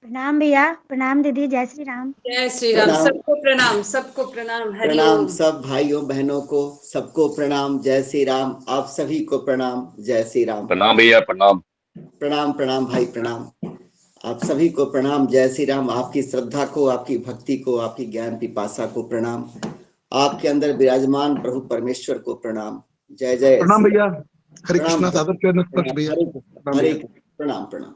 प्रणाम भैया। प्रणाम दीदी। जय श्री राम। जय श्री राम। प्रणाम। सबको प्रणाम, सबको प्रणाम। हरि प्रणाम ओम। सब भाइयों बहनों को, सबको प्रणाम। जय श्री राम। आप सभी को प्रणाम। जय श्री राम। प्रणाम भैया, प्रणाम। प्रणाम प्रणाम भाई, प्रणाम। आप सभी को प्रणाम। जय श्री राम। आपकी श्रद्धा को, आपकी भक्ति को, आपकी ज्ञान पिपासा को प्रणाम। आपके अंदर विराजमान प्रभु परमेश्वर को प्रणाम। जय जय प्रणाम भैया। हरे प्रणाम कृष्णा। सादर चरण स्पर्श प्रणाम। भैया। हरे प्रणाम प्रणाम।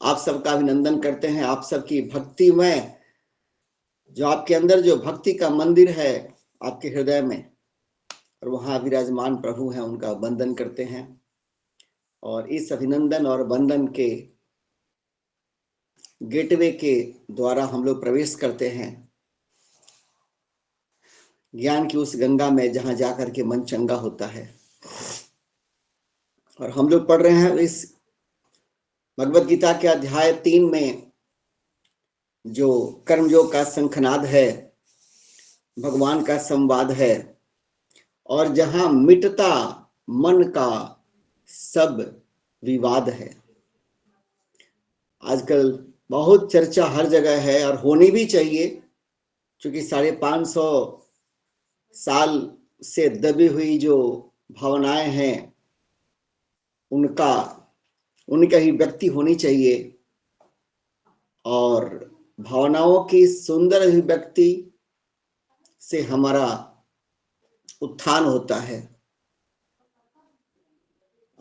आप सबका अभिनंदन करते हैं। आप सबकी भक्ति में, जो आपके अंदर जो भक्ति का मंदिर है आपके हृदय में, और वहां विराजमान प्रभु हैं, उनका वंदन करते हैं। और इस अभिनंदन और वंदन के गेटवे के द्वारा हम लोग प्रवेश करते हैं ज्ञान की उस गंगा में, जहां जाकर के मन चंगा होता है। और हम लोग पढ़ रहे हैं इस भगवत गीता के अध्याय 3 में, जो कर्मयोग का शंखनाद है, भगवान का संवाद है, और जहां मिटता मन का सब विवाद है। आजकल बहुत चर्चा हर जगह है, और होनी भी चाहिए, क्योंकि 550 साल से दबी हुई जो भावनाएं हैं, उनका ही व्यक्ति होनी चाहिए। और भावनाओं की सुंदर अभिव्यक्ति से हमारा उत्थान होता है।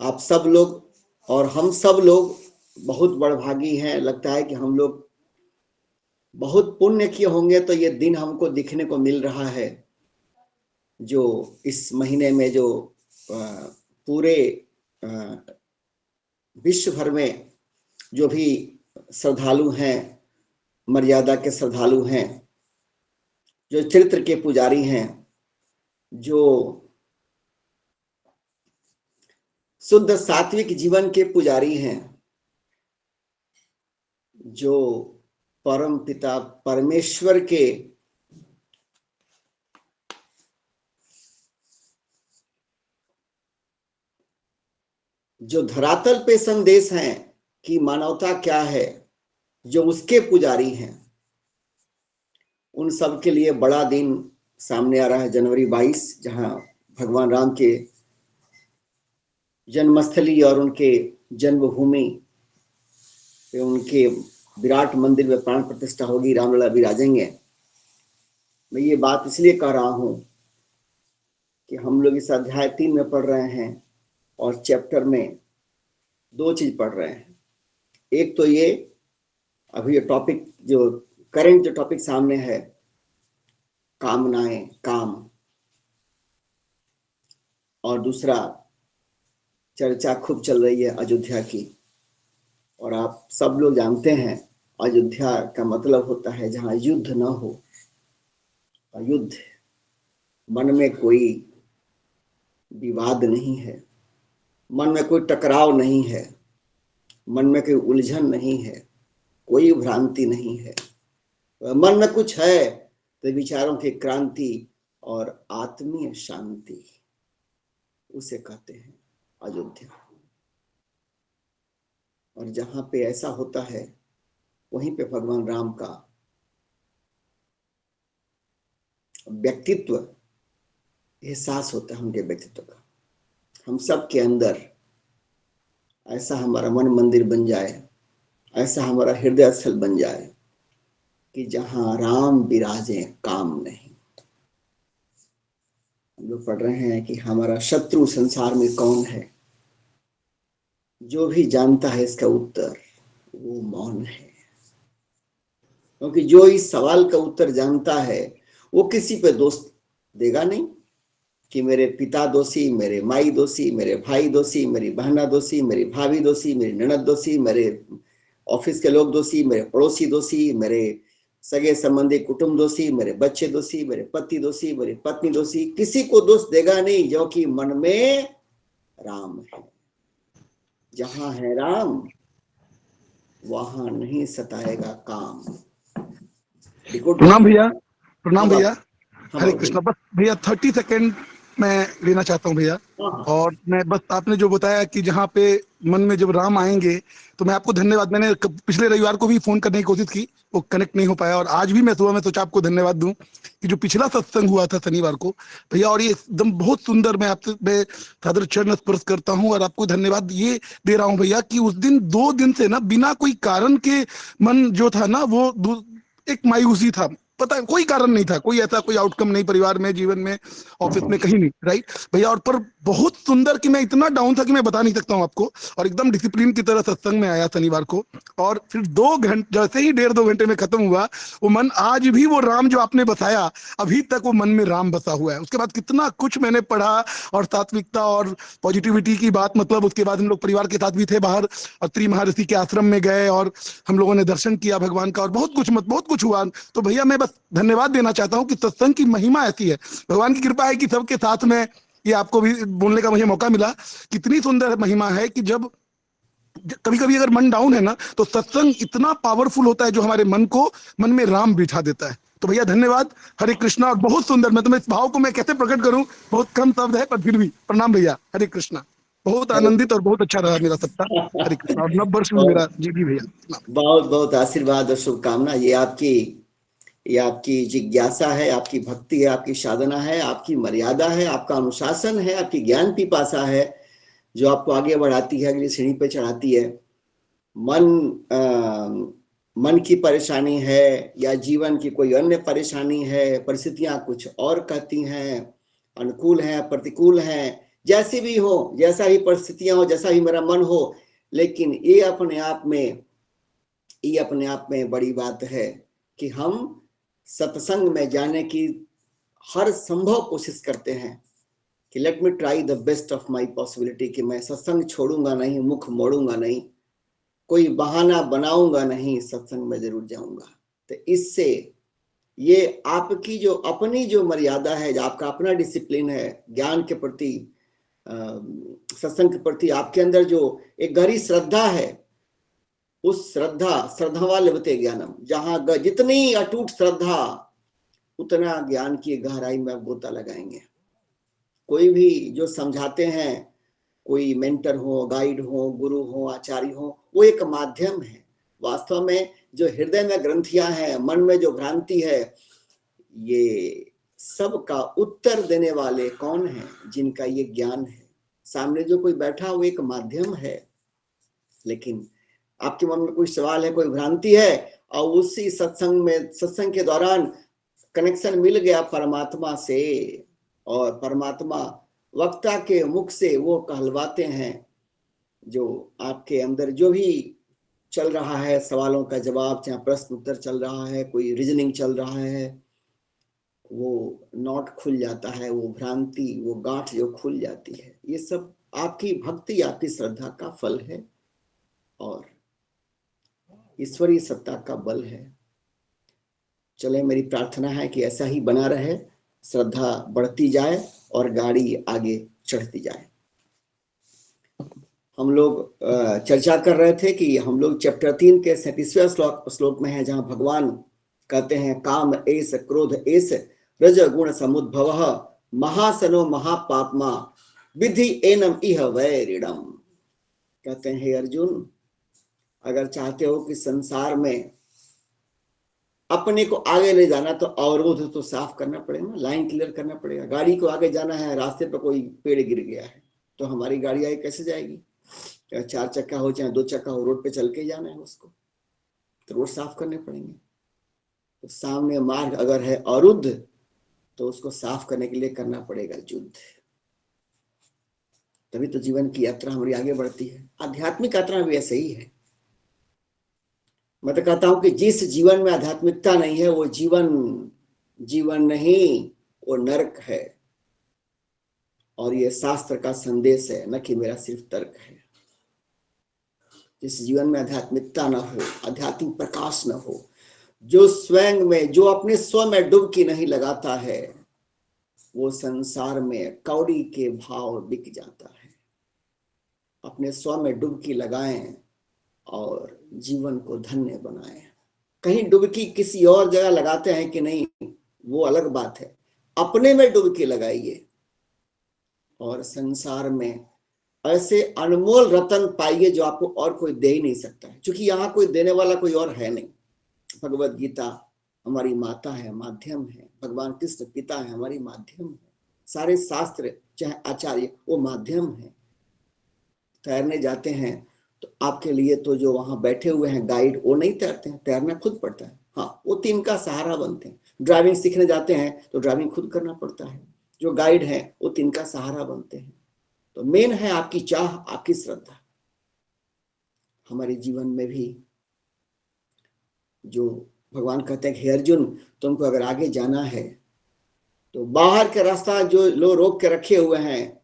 आप सब लोग और हम सब लोग बहुत बड़भागी हैं। लगता है कि हम लोग बहुत पुण्य किए होंगे तो ये दिन हमको दिखने को मिल रहा है, जो इस महीने में जो पूरे विश्व भर में जो भी श्रद्धालु हैं, मर्यादा के श्रद्धालु हैं, जो चरित्र के पुजारी हैं, जो शुद्ध सात्विक जीवन के पुजारी हैं, जो परम पिता परमेश्वर के जो धरातल पे संदेश हैं कि मानवता क्या है, जो उसके पुजारी हैं, उन सब के लिए बड़ा दिन सामने आ रहा है जनवरी 22, जहां भगवान राम के जन्मस्थली और उनके जन्मभूमि पे उनके विराट मंदिर में प्राण प्रतिष्ठा होगी, रामलला विराजेंगे। मैं ये बात इसलिए कह रहा हूं कि हम लोग इस अध्याय 3 में पढ़ रहे हैं, और चैप्टर में 2 चीज पढ़ रहे हैं। एक तो ये अभी टॉपिक, जो करंट जो टॉपिक सामने है, कामनाएं, काम, और दूसरा चर्चा खूब चल रही है अयोध्या की। और आप सब लोग जानते हैं अयोध्या का मतलब होता है जहां युद्ध न हो। युद्ध, मन में कोई विवाद नहीं है, मन में कोई टकराव नहीं है, मन में कोई उलझन नहीं है, कोई भ्रांति नहीं है। मन में कुछ है तो विचारों की क्रांति और आत्मीय शांति, उसे कहते हैं अयोध्या। और जहां पे ऐसा होता है, वहीं पे भगवान राम का व्यक्तित्व एहसास होता है, उनके व्यक्तित्व का। हम सब के अंदर ऐसा हमारा मन मंदिर बन जाए, ऐसा हमारा हृदय स्थल बन जाए कि जहां राम विराजे, काम नहीं। हम लोग पढ़ रहे हैं कि हमारा शत्रु संसार में कौन है। जो भी जानता है इसका उत्तर, वो मौन है। क्योंकि जो इस सवाल का उत्तर जानता है, वो किसी पे दोष देगा नहीं कि मेरे पिता दोषी, मेरे माई दोषी, मेरे भाई दोषी, मेरी बहना दोषी, मेरी भाभी दोषी, मेरी ननद दोषी, मेरे ऑफिस के लोग दोषी, मेरे पड़ोसी दोषी, मेरे सगे संबंधी कुटुंब दोषी, मेरे बच्चे दोषी, मेरे पति दोषी, मेरी पत्नी दोषी। किसी को दोष देगा नहीं, जो कि मन में राम है। जहां है राम, वहां नहीं सताएगा काम। प्रणाम भैया। प्रणाम भैया। हरे बोलिए। कृष्णा। बस भैया 30 सेकेंड मैं लेना चाहता हूँ भैया। हाँ, और मैं बस आपने जो बताया कि जहाँ पे मन में जब राम आएंगे, तो मैं आपको धन्यवाद। मैंने पिछले रविवार को भी फोन करने की कोशिश की, वो कनेक्ट नहीं हो पाया, और आज भी मैं सुबह में सोचा आपको धन्यवाद दूं कि जो पिछला सत्संग हुआ था शनिवार को भैया, और ये एकदम बहुत सुंदर, मैं सादर चरण स्पर्श करता हूँ और आपको धन्यवाद ये दे रहा हूँ भैया कि उस दिन 2 दिन से ना बिना कोई कारण के मन जो था ना वो एक मायूसी था। पता है, कोई कारण नहीं था, कोई ऐसा कोई आउटकम नहीं, परिवार में, जीवन में, ऑफिस में, कहीं नहीं, राइट भैया। और पर बहुत सुंदर कि मैं इतना डाउन था कि मैं बता नहीं सकता हूँ आपको, और एकदम डिसिप्लिन की तरह सत्संग में आया शनिवार को। और फिर 2 घंटे जैसे ही 1.5-2 घंटे में खत्म हुआ, वो मन आज भी वो राम जो आपने बताया, अभी तक वो मन में राम बसा हुआ है। उसके बाद कितना कुछ मैंने पढ़ा, और सात्विकता और पॉजिटिविटी की बात, मतलब उसके बाद हम लोग परिवार के साथ भी थे बाहर, अत्रि महर्षि के आश्रम में गए और हम लोगों ने दर्शन किया भगवान का, और बहुत कुछ हुआ। तो भैया मैं बस धन्यवाद देना चाहता हूँ कि सत्संग की महिमा ऐसी है, भगवान की कृपा है कि सबके साथ में ये आपको भी बोलने का मुझे मौका मिला। कितनी सुंदर महिमा है कि जब कभी कभी अगर मन डाउन है ना, तो सत्संग इतना पावरफुल होता है जो हमारे मन में राम बिठा देता है। तो भैया धन्यवाद, हरे कृष्णा। और बहुत सुंदर, मैं तुम्हें इस भाव को मैं कैसे प्रकट करूं, बहुत कम शब्द है, पर फिर भी प्रणाम भैया, हरे कृष्णा। बहुत आनंदित और बहुत अच्छा रहा मेरा सप्ताह, हरे कृष्णा। और नव वर्ष भी मेरा जी भी भैया। बहुत बहुत आशीर्वाद और शुभकामना। ये आपकी जिज्ञासा है, आपकी भक्ति है, आपकी साधना है, आपकी मर्यादा है, आपका अनुशासन है, आपकी ज्ञान पिपासा है, जो आपको आगे बढ़ाती है, अगली सीढ़ी पे चढ़ाती है। मन की परेशानी है या जीवन की कोई अन्य परेशानी है, परिस्थितियां कुछ और कहती हैं, अनुकूल हैं, प्रतिकूल हैं, जैसी भी हो, जैसा ही परिस्थितियां हो, जैसा ही मेरा मन हो, लेकिन ये अपने आप में बड़ी बात है कि हम सत्संग में जाने की हर संभव कोशिश करते हैं कि let me try the best of my possibility, कि मैं सत्संग छोड़ूंगा नहीं, मुख मोड़ूंगा नहीं, कोई बहाना बनाऊंगा नहीं, सत्संग में जरूर जाऊंगा। तो इससे ये आपकी जो अपनी जो मर्यादा है, जो आपका अपना डिसिप्लिन है ज्ञान के प्रति, सत्संग के प्रति आपके अंदर जो एक गहरी श्रद्धा है, उस श्रद्धा लेवते ज्ञानम, जहां जितनी अटूट श्रद्धा उतना ज्ञान की गहराई में आप गोता लगाएंगे। कोई भी जो समझाते हैं, कोई मेंटर हो, गाइड हो, गुरु हो, आचार्य हो, वो एक माध्यम है। वास्तव में जो हृदय में ग्रंथियां हैं, मन में जो भ्रांति है, ये सब का उत्तर देने वाले कौन हैं? जिनका ये ज्ञान है। सामने जो कोई बैठा वो एक माध्यम है, लेकिन आपके मन में कोई सवाल है, कोई भ्रांति है, और उसी सत्संग के दौरान कनेक्शन मिल गया परमात्मा से, और परमात्मा वक्ता के मुख से वो कहलवाते हैं, जो आपके अंदर जो भी चल रहा है, सवालों का जवाब, चाहे प्रश्न उत्तर चल रहा है, कोई रीजनिंग चल रहा है, वो नॉट खुल जाता है, वो भ्रांति, वो गांठ जो खुल जाती है, ये सब आपकी भक्ति, आपकी श्रद्धा का फल है और ईश्वरीय सत्ता का बल है। चले, मेरी प्रार्थना है कि ऐसा ही बना रहे, श्रद्धा बढ़ती जाए और गाड़ी आगे चढ़ती जाए। हम लोग चर्चा कर रहे थे कि हम लोग चैप्टर 3 के 37वें श्लोक में है, जहां भगवान कहते हैं, काम एस क्रोध एस रज गुण समुद्भव महासनो महापात्मा विधि एनम इह वैरिणम। कहते हैं, हे अर्जुन, अगर चाहते हो कि संसार में अपने को आगे ले जाना, तो अवरोध तो साफ करना पड़ेगा, लाइन क्लियर करना पड़ेगा। गाड़ी को आगे जाना है, रास्ते पर कोई पेड़ गिर गया है, तो हमारी गाड़ी आगे कैसे जाएगी? चाहे 4 चक्का हो, चाहे 2 चक्का हो, रोड पे चल के जाना है उसको, तो रोड साफ करने पड़ेंगे। तो सामने मार्ग अगर है अवरुद्ध, तो उसको साफ करने के लिए करना पड़ेगा युद्ध। तभी तो जीवन की यात्रा हमारी आगे बढ़ती है। आध्यात्मिक यात्रा भी ऐसे ही है। मैं तो कहता हूं कि जिस जीवन में आध्यात्मिकता नहीं है, वो जीवन नहीं, वो नरक है। और ये शास्त्र का संदेश है, न कि मेरा सिर्फ तर्क है। जिस जीवन में आध्यात्मिकता न हो, आध्यात्मिक प्रकाश न हो, जो स्वयं में, जो अपने स्व में डुबकी नहीं लगाता है, वो संसार में कौड़ी के भाव बिक जाता है। अपने स्व में डुबकी लगाएं और जीवन को धन्य बनाएं। कहीं डुबकी किसी और जगह लगाते हैं कि नहीं, वो अलग बात है। अपने में डुबकी लगाइए, और संसार में ऐसे अनमोल रतन पाइए जो आपको और कोई दे ही नहीं सकता है, क्योंकि यहाँ कोई देने वाला कोई और है नहीं। भगवत गीता हमारी माता है, माध्यम है। भगवान कृष्ण पिता है, हमारी माध्यम है। सारे शास्त्र चाहे आचार्य वो माध्यम है। तैरने जाते हैं तो आपके लिए तो जो वहां बैठे हुए हैं गाइड वो नहीं तैरते हैं, तैरना खुद पड़ता है। हाँ, वो टीम का सहारा बनते हैं। ड्राइविंग सीखने जाते हैं तो ड्राइविंग खुद करना पड़ता है। जो गाइड है वो टीम का सहारा बनते हैं। तो मेन है आपकी चाह, आपकी श्रद्धा। हमारे जीवन में भी जो भगवान कहते हैं कि अर्जुन तुमको अगर आगे जाना है तो बाहर का रास्ता जो लोग रोक के रखे हुए हैं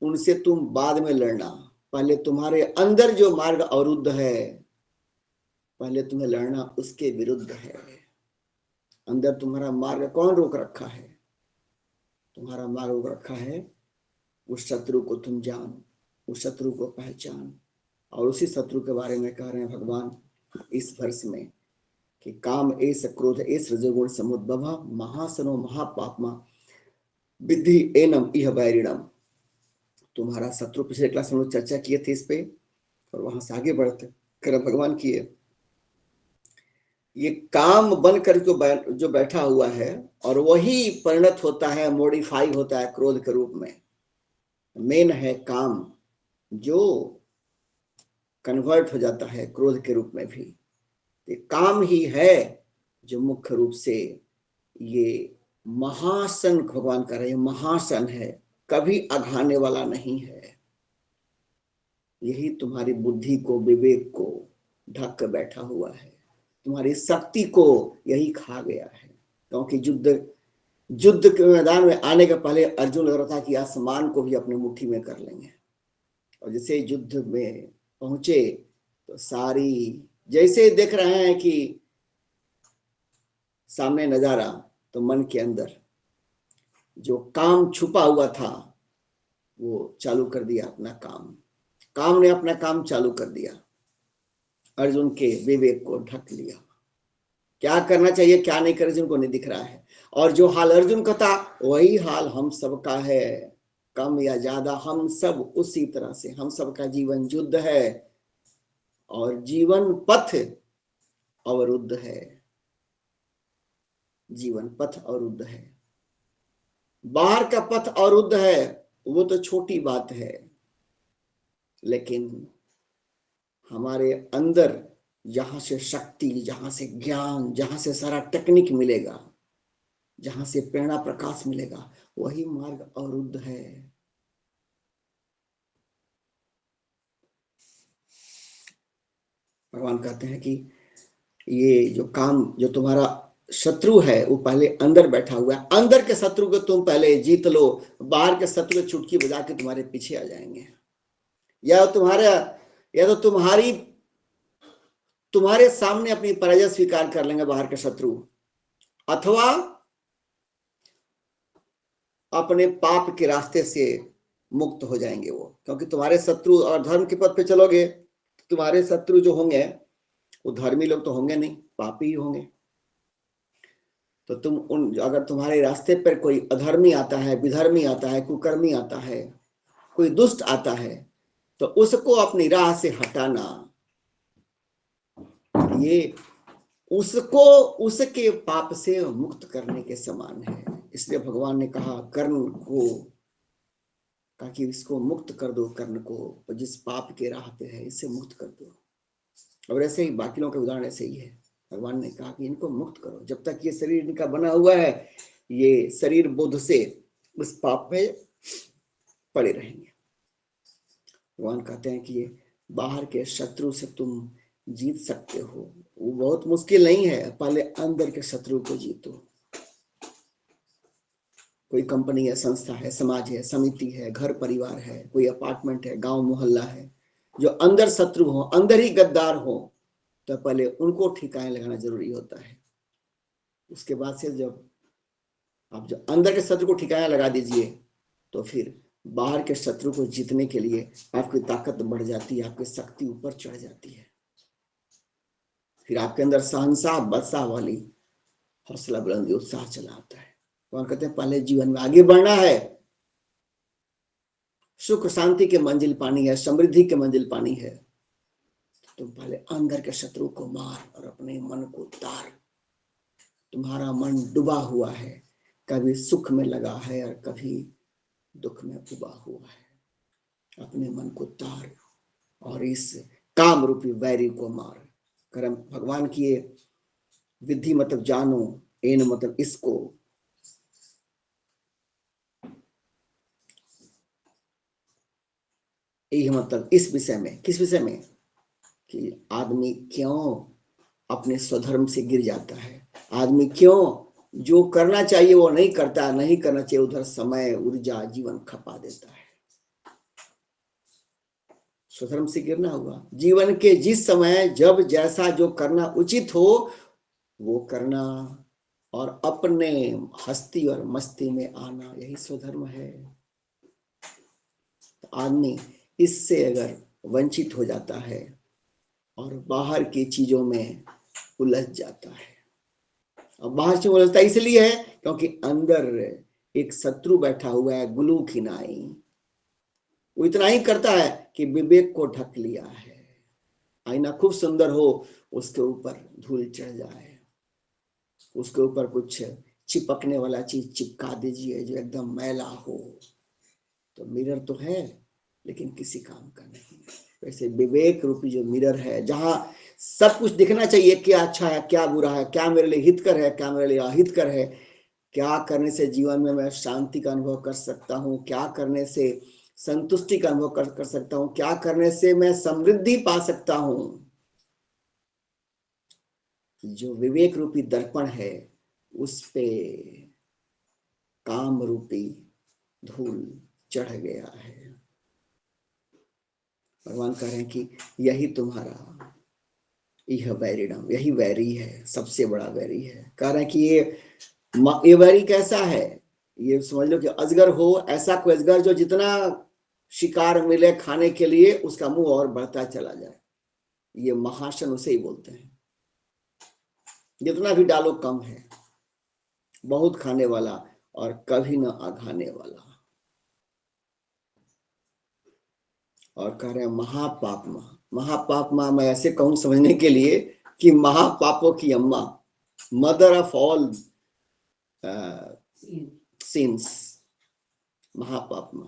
उनसे तुम बाद में लड़ना। पहले तुम्हारे अंदर जो मार्ग अवरुद्ध है, पहले तुम्हें लड़ना उसके विरुद्ध है। अंदर तुम्हारा मार्ग कौन रोक रखा है? तुम्हारा मार्ग रोक रखा है उस शत्रु को तुम जान, उस शत्रु को पहचान। और उसी शत्रु के बारे में कह रहे हैं भगवान इस वर्ष में कि काम एस क्रोध एस रजोगुण समुद्भव महासनो महापापमा विद्धि एनम इह वैरिणम। तुम्हारा शत्रु, पिछले क्लास में लोग चर्चा किए थे इस पे और वहां से आगे बढ़ते कर भगवान किए। ये काम बनकर जो बैठा हुआ है और वही परिणत होता है, मॉडिफाई होता है क्रोध के रूप में। मेन है काम जो कन्वर्ट हो जाता है क्रोध के रूप में भी। ये काम ही है जो मुख्य रूप से ये महासन भगवान कर रहे हैं, महासन है, कभी अघाने वाला नहीं है। यही तुम्हारी बुद्धि को, विवेक को ढक कर बैठा हुआ है। तुम्हारी शक्ति को यही खा गया है। क्योंकि युद्ध के मैदान में आने के पहले अर्जुन लग रहा था कि आसमान को भी अपने मुट्ठी में कर लेंगे, और जैसे युद्ध में पहुंचे तो सारी, जैसे देख रहे हैं कि सामने नजारा, तो मन के अंदर जो काम छुपा हुआ था वो चालू कर दिया अपना काम। काम ने अपना काम चालू कर दिया, अर्जुन के विवेक को ढक लिया। क्या करना चाहिए क्या नहीं करना अर्जुन को नहीं दिख रहा है। और जो हाल अर्जुन का था वही हाल हम सबका है, कम या ज्यादा हम सब उसी तरह से। हम सबका जीवन युद्ध है और जीवन पथ अवरुद्ध है। जीवन पथ अवरुद्ध है। बाहर का पथ अवरुद्ध है वो तो छोटी बात है, लेकिन हमारे अंदर जहां से शक्ति, जहां से ज्ञान, जहां से सारा टेक्निक मिलेगा, जहां से प्रेरणा प्रकाश मिलेगा, वही मार्ग अवरुद्ध है। भगवान कहते हैं कि ये जो काम, जो तुम्हारा शत्रु है वो पहले अंदर बैठा हुआ है। अंदर के शत्रु को तुम पहले जीत लो, बाहर के शत्रु को चुटकी बजा के तुम्हारे पीछे आ जाएंगे। या तो तुम्हारे सामने अपनी पराजय स्वीकार कर लेंगे बाहर के शत्रु, अथवा अपने पाप के रास्ते से मुक्त हो जाएंगे वो। क्योंकि तुम्हारे शत्रु और धर्म के पथ पे चलोगे, तुम्हारे शत्रु जो होंगे वो धर्मी लोग तो होंगे नहीं, पापी ही होंगे। तो अगर तुम्हारे रास्ते पर कोई अधर्मी आता है, विधर्मी आता है, कुकर्मी आता है, कोई दुष्ट आता है, तो उसको अपनी राह से हटाना, ये उसको उसके पाप से मुक्त करने के समान है। इसलिए भगवान ने कहा कर्ण को, ताकि इसको मुक्त कर दो, कर्ण को जिस पाप के राह पे है इससे मुक्त कर दो। और ऐसे ही बाकी लोगों के उदाहरण ऐसे ही है। भगवान ने कहा कि इनको मुक्त करो, जब तक ये शरीर इनका बना हुआ है ये शरीर बोध से उस पाप में पड़े रहेंगे। भगवान कहते हैं कि ये बाहर के शत्रु से तुम जीत सकते हो, वो बहुत मुश्किल नहीं है। पहले अंदर के शत्रु को जीतो। कोई कंपनी है, संस्था है, समाज है, समिति है, घर परिवार है, कोई अपार्टमेंट है, गांव मोहल्ला है, जो अंदर शत्रु हो, अंदर ही गद्दार हो, तो पहले उनको ठिकाने लगाना जरूरी होता है। उसके बाद से जब आप जो अंदर के शत्रु को ठिकाना लगा दीजिए तो फिर बाहर के शत्रु को जीतने के लिए आपकी ताकत बढ़ जाती है, आपकी शक्ति ऊपर चढ़ जाती है। फिर आपके अंदर सहनसा बदसा वाली हौसला बुलंदी उत्साह चला आता है। तो कहते हैं पहले जीवन में आगे बढ़ना है सुख शांति के मंजिल पानी है, समृद्धि के मंजिल पानी है, तुम पहले अंदर के शत्रु को मार और अपने मन को तार। तुम्हारा मन डूबा हुआ है, कभी सुख में लगा है और कभी दुख में उबा हुआ है। अपने मन को तार और इस काम रूपी वैरी को मार। कर्म भगवान की ये विधि मतलब जानो, एन मतलब इसको। यही मतलब इस विषय में, किस विषय में, कि आदमी क्यों अपने स्वधर्म से गिर जाता है, आदमी क्यों जो करना चाहिए वो नहीं करता, नहीं करना चाहिए उधर समय ऊर्जा जीवन खपा देता है। स्वधर्म से गिरना हुआ। जीवन के जिस समय जब जैसा जो करना उचित हो वो करना और अपने हस्ती और मस्ती में आना, यही स्वधर्म है। तो आदमी इससे अगर वंचित हो जाता है और बाहर की चीजों में उलझ जाता है, और बाहर से उलझता इसलिए है क्योंकि अंदर एक शत्रु बैठा हुआ है, गुलू खिनाई। वो इतना ही करता है कि विवेक को ढक लिया है। आईना खूब सुंदर हो, उसके ऊपर धूल चढ़ जाए, उसके ऊपर कुछ चिपकने वाला चीज चिपका दीजिए जो एकदम मैला हो, तो मिरर तो है लेकिन किसी काम का नहीं। वैसे विवेक रूपी जो मिरर है, जहां सब कुछ दिखना चाहिए, क्या अच्छा है, क्या बुरा है, क्या मेरे लिए हितकर है, क्या मेरे लिए अहितकर है, क्या करने से जीवन में मैं शांति का अनुभव कर सकता हूँ, क्या करने से संतुष्टि का अनुभव कर सकता हूँ, क्या करने से मैं समृद्धि पा सकता हूँ। जो विवेक रूपी दर्पण है उस पे काम रूपी धूल चढ़ गया है। भगवान कह रहे हैं कि यही तुम्हारा यह वैरिडम, यही वैरी है, सबसे बड़ा वैरी है। कह रहे हैं कि ये वैरी कैसा है, ये समझ लो कि अजगर हो, ऐसा कोई अजगर जो जितना शिकार मिले खाने के लिए उसका मुंह और बढ़ता चला जाए। ये महाशन उसे ही बोलते हैं। जितना भी डालो कम है, बहुत खाने वाला और कभी न आघाने वाला। और कह रहे हैं महापापमा। महापापमा मैं ऐसे कहूं समझने के लिए कि महापापों की अम्मा, मदर ऑफ ऑल सिंस। महापापमा,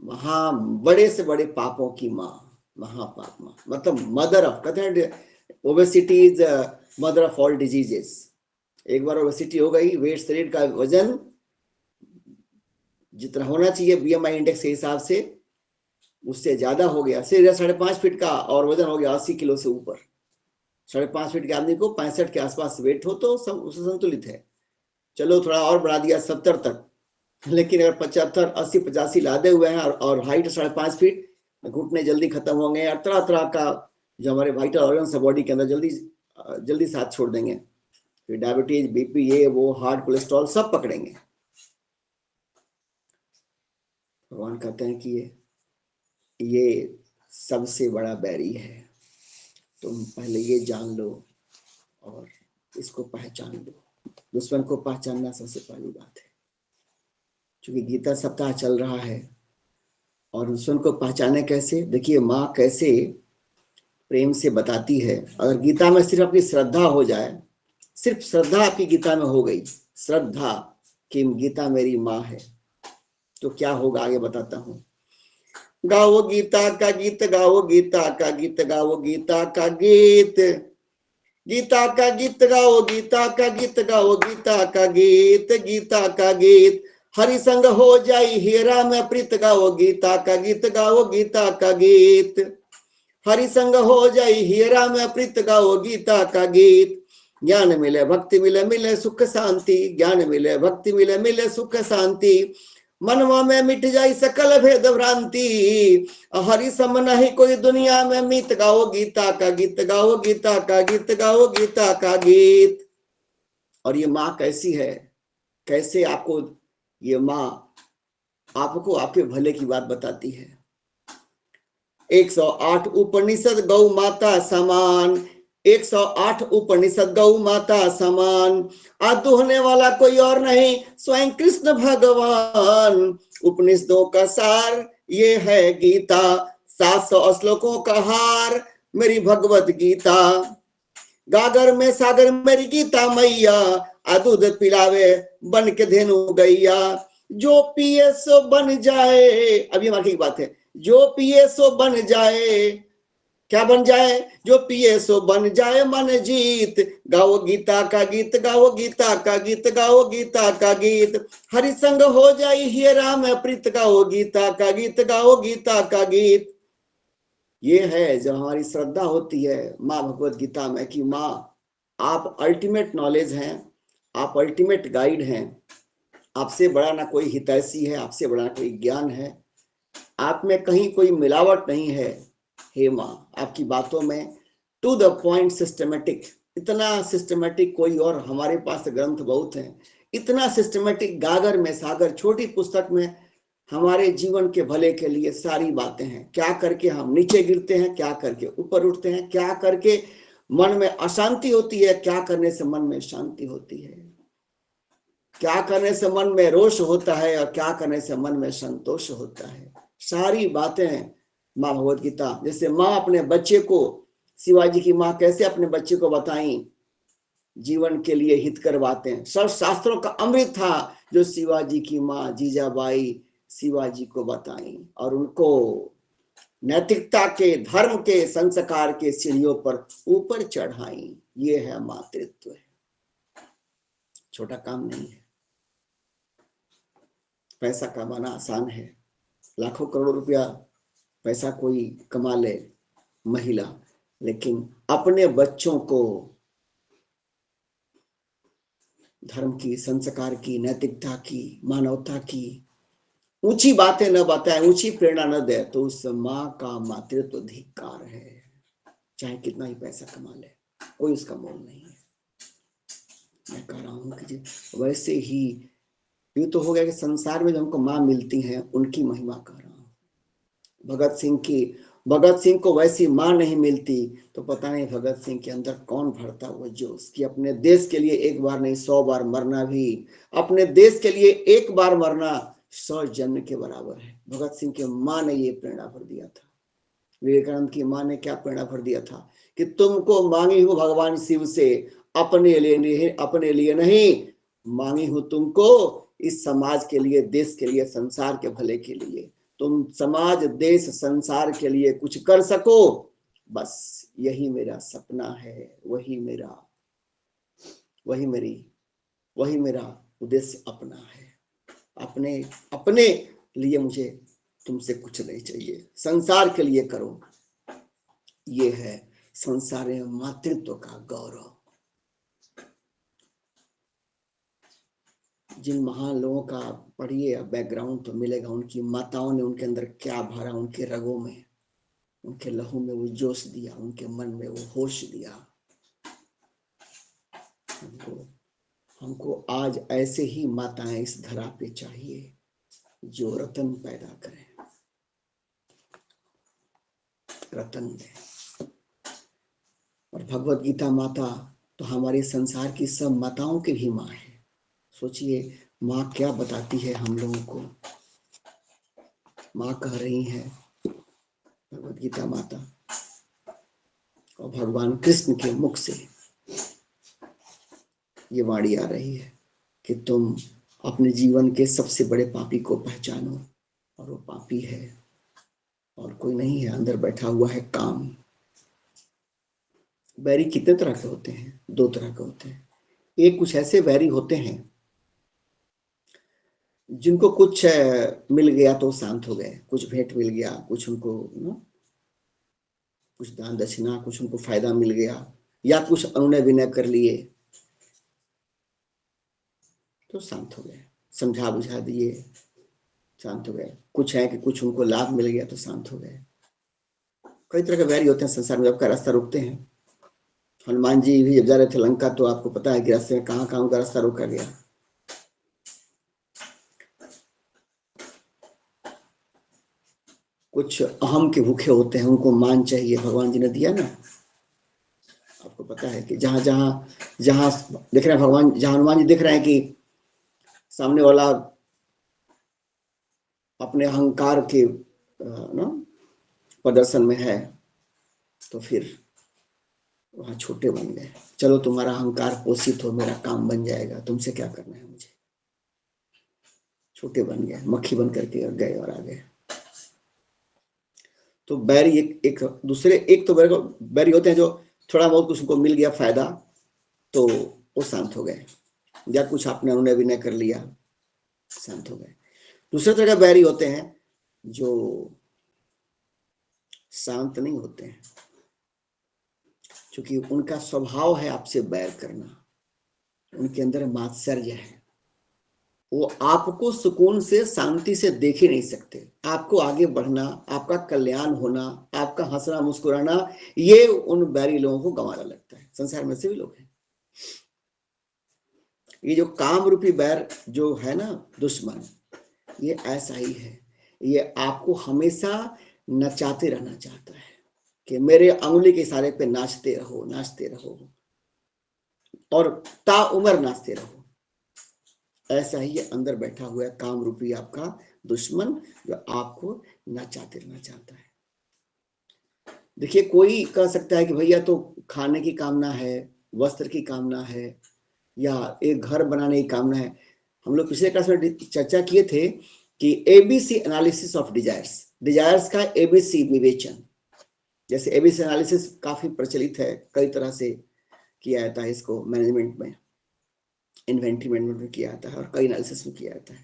महा बड़े से बड़े पापों की माँ, महापापमा मतलब मदर ऑफ, कहते हैं obesity is mother of all diseases. एक बार ओबेसिटी हो गई, वेट शरीर का वजन जितना होना चाहिए बीएमआई इंडेक्स के हिसाब से उससे ज्यादा हो गया, शरीर 5.5 फीट का और वजन हो गया 80 किलो से ऊपर। 5.5 फीट के आदमी को 65 के आसपास वेट हो तो उससे संतुलित है। चलो थोड़ा और बढ़ा दिया 70 तक, लेकिन अगर 75, 80, 85 लादे हुए हैं और हाइट 5.5 फीट, घुटने जल्दी खत्म होंगे और तरह तरह का जो हमारे वाइटल ऑर्गन्स है बॉडी के अंदर जल्दी साथ छोड़ देंगे। फिर डायबिटीज, बीपी, ये वो, हार्ट, कोलेस्ट्रॉल सब पकड़ेंगे। भगवान कहते हैं कि ये सबसे बड़ा बैरी है। तुम पहले ये जान लो और इसको पहचान लो। दुश्मन को पहचानना सबसे पहली बात है। क्योंकि गीता सप्ताह चल रहा है और दुश्मन को पहचाने कैसे, देखिए माँ कैसे प्रेम से बताती है। अगर गीता में सिर्फ अपनी श्रद्धा हो जाए, सिर्फ श्रद्धा आपकी गीता में हो गई, श्रद्धा कि गीता मेरी माँ है, तो क्या होगा आगे बताता हूं। गाओ गीता का गीत, गाओ गीता का गीत, गाओ गीता का गीत, गीता का गीत गाओ, गीता का गीत गाओ, गीता का गीत, गीता का गीत। हरि संग हो जाई हीरा में प्रीत, गाओ गीता का गीत, गाओ गीता का गीत। हरि संग हो जाई हीरा में प्रीत, गाओ गीता का गीत। ज्ञान मिले भक्ति मिले, मिले सुख शांति, ज्ञान मिले भक्ति मिले, मिले सुख शांति। मनवा में मिट जाई सकल भेद भ्रांति, हरि सम नहीं कोई दुनिया में मीत, गाओ गीता का गीत, गाओ गीता का गीत, गाओ गीता का गीत। और ये माँ कैसी है, कैसे आपको ये माँ आपको आपके भले की बात बताती है। 108 उपनिषद गौ माता समान, 108 उपनिषद गौ माता समान, आदुहने वाला कोई और नहीं स्वयं कृष्ण भगवान। उपनिषदों का सार ये है गीता, 700 श्लोकों का हार मेरी भगवत गीता। गागर में सागर मेरी गीता मैया, दूध पिलावे बन के धेनु गैया। जो पिए सो बन जाए, अभी मार्की की बात है, जो पिए सो बन जाए, क्या बन जाए? जो पिए सो बन जाए मन जीत। गाओ गीता का गीत, गाओ गीता का गीत, गाओ गीता का गीत। हरि संग हो जाई हे राम प्रीत, गाओ गीता का गीत, गाओ गीता का गीत। ये है जब हमारी श्रद्धा होती है माँ भगवत गीता में कि माँ आप अल्टीमेट नॉलेज हैं, आप अल्टीमेट गाइड हैं, आपसे बड़ा ना कोई हितैषी है, आपसे बड़ा ना कोई ज्ञान है, आप में कहीं कोई मिलावट नहीं है। हे माँ, आपकी बातों में टू द पॉइंट सिस्टमेटिक, इतना सिस्टमेटिक कोई और हमारे पास ग्रंथ बहुत हैं, इतना सिस्टमेटिक गागर में सागर, छोटी पुस्तक में हमारे जीवन के भले के लिए सारी बातें हैं। क्या करके हम नीचे गिरते हैं, क्या करके ऊपर उठते हैं, क्या करके मन में अशांति होती है, क्या करने से मन में शांति होती है, क्या करने से मन में रोष होता है और क्या करने से मन में संतोष होता है। सारी बातें माँ भगवत गीता, जैसे माँ अपने बच्चे को, शिवाजी की माँ कैसे अपने बच्चे को बताई जीवन के लिए हितकर बातें, सब शास्त्रों का अमृत था जो शिवाजी की माँ जीजाबाई शिवाजी को बताई और उनको नैतिकता के, धर्म के, संस्कार के सीढ़ियों पर ऊपर चढ़ाई। ये है मातृत्व, है छोटा काम नहीं है। पैसा कमाना आसान है, लाखों करोड़ों रुपया पैसा कोई कमा ले महिला, लेकिन अपने बच्चों को धर्म की, संस्कार की, नैतिकता की, मानवता की ऊंची बातें न बताए, ऊंची प्रेरणा न दे तो उस माँ का मातृत्व धिक्कार है। चाहे कितना ही पैसा कमा ले, कोई उसका मोल नहीं है। मैं कह रहा हूं कि वैसे ही ये तो हो गया कि संसार में जो हमको माँ मिलती हैं उनकी महिमा कर रहा हूं। भगत सिंह को वैसी माँ नहीं मिलती तो पता नहीं भगत सिंह के अंदर कौन भरता वो जोश कि अपने देश के लिए एक बार नहीं 100 बार मरना भी, अपने देश के लिए एक बार मरना 100 जन्म के बराबर है। भगत सिंह की माँ ने ये प्रेरणा भर दिया था। विवेकानंद की माँ ने क्या प्रेरणा भर दिया था कि तुमको मांगी हूं भगवान शिव से, अपने लिए नहीं, मांगी हूं तुमको इस समाज के लिए, देश के लिए, संसार के भले के लिए। तुम समाज, देश, संसार के लिए कुछ कर सको, बस यही मेरा सपना है, वही मेरा उद्देश्य अपना है। अपने लिए मुझे तुमसे कुछ नहीं चाहिए, संसार के लिए करो। ये है संसार में मातृत्व का गौरव। जिन महान लोगों का पढ़िए बैकग्राउंड तो मिलेगा, उनकी माताओं ने उनके अंदर क्या भरा, उनके रगों में, उनके लहू में वो जोश दिया, उनके मन में वो होश दिया। हमको आज ऐसे ही माताएं इस धरा पे चाहिए जो रतन पैदा करें, रतन दें। और भगवत गीता माता तो हमारे संसार की सब माताओं की भी माँ है। सोचिए माँ क्या बताती है हम लोगों को। माँ कह रही है, भगवत गीता माता और भगवान कृष्ण के मुख से ये वाणी आ रही है कि तुम अपने जीवन के सबसे बड़े पापी को पहचानो, और वो पापी है और कोई नहीं है, अंदर बैठा हुआ है काम। बैरी कितने तरह के होते हैं? 2 तरह के होते हैं। एक कुछ ऐसे वैरी होते हैं जिनको कुछ मिल गया तो शांत हो गए, कुछ भेंट मिल गया, कुछ उनको कुछ दान दक्षिणा, कुछ उनको फायदा मिल गया, या कुछ अनुनय विनय कर लिए तो शांत हो गए, समझा बुझा दिए शांत हो गए। कुछ है कि कुछ उनको लाभ मिल गया तो शांत हो गए। कई तरह के वैरी होते हैं संसार में, आपका रास्ता रोकते हैं। हनुमान जी भी जब जा रहे थे लंका तो आपको पता है कि रास्ते में कहां कहां उनका रास्ता रोका गया। कुछ अहम के भूखे होते हैं, उनको मान चाहिए, भगवान जी ने दिया ना, आपको पता है कि जहां जहां जहां दिख रहे हैं भगवान, जहां हनुमान जी दिख रहे हैं कि सामने वाला अपने अहंकार के ना प्रदर्शन में है, तो फिर वहां छोटे बन गए। चलो तुम्हारा अहंकार पोषित हो, मेरा काम बन जाएगा, तुमसे क्या करना है मुझे। छोटे बन गए, मक्खी बन करके गए और आ गए। तो बैरी एक दूसरे, एक तो बैरी होते हैं जो थोड़ा बहुत कुछ उनको मिल गया फायदा तो वो शांत हो गए, या कुछ आपने उन्होंने अभिनय कर लिया, शांत हो गए। दूसरे तरह के बैरी होते हैं जो शांत नहीं होते हैं, क्योंकि उनका स्वभाव है आपसे बैर करना, उनके अंदर मात्सर्य है। वो आपको सुकून से, शांति से देख ही नहीं सकते। आपको आगे बढ़ना, आपका कल्याण होना, आपका हंसना मुस्कुराना, ये उन बैरी लोगों को गंवारा लगता है। संसार में से भी लोग हैं। ये जो काम रूपी बैर जो है ना, दुश्मन, ये ऐसा ही है। ये आपको हमेशा नचाते रहना चाहता है कि मेरे अंगुली के इशारे पे नाचते रहो, नाचते रहो और ताउम्र नाचते रहो। ऐसा ही ये अंदर बैठा हुआ है काम रूपी आपका दुश्मन, जो आपको नचाते रहना चाहता है। देखिए, कोई कह सकता है कि भैया तो खाने की कामना है, वस्त्र की कामना है, या एक घर बनाने की कामना है। हम लोग पिछले क्लास में चर्चा किए थे कि ABC analysis of desires, desires का एबीसी विवेचन। जैसे एबीसी एनालिसिस काफी प्रचलित है, कई तरह से किया जाता है इसको, मैनेजमेंट में, इन्वेंट्री मैनेजमेंट में किया जाता है और कई एनालिसिस में किया जाता है।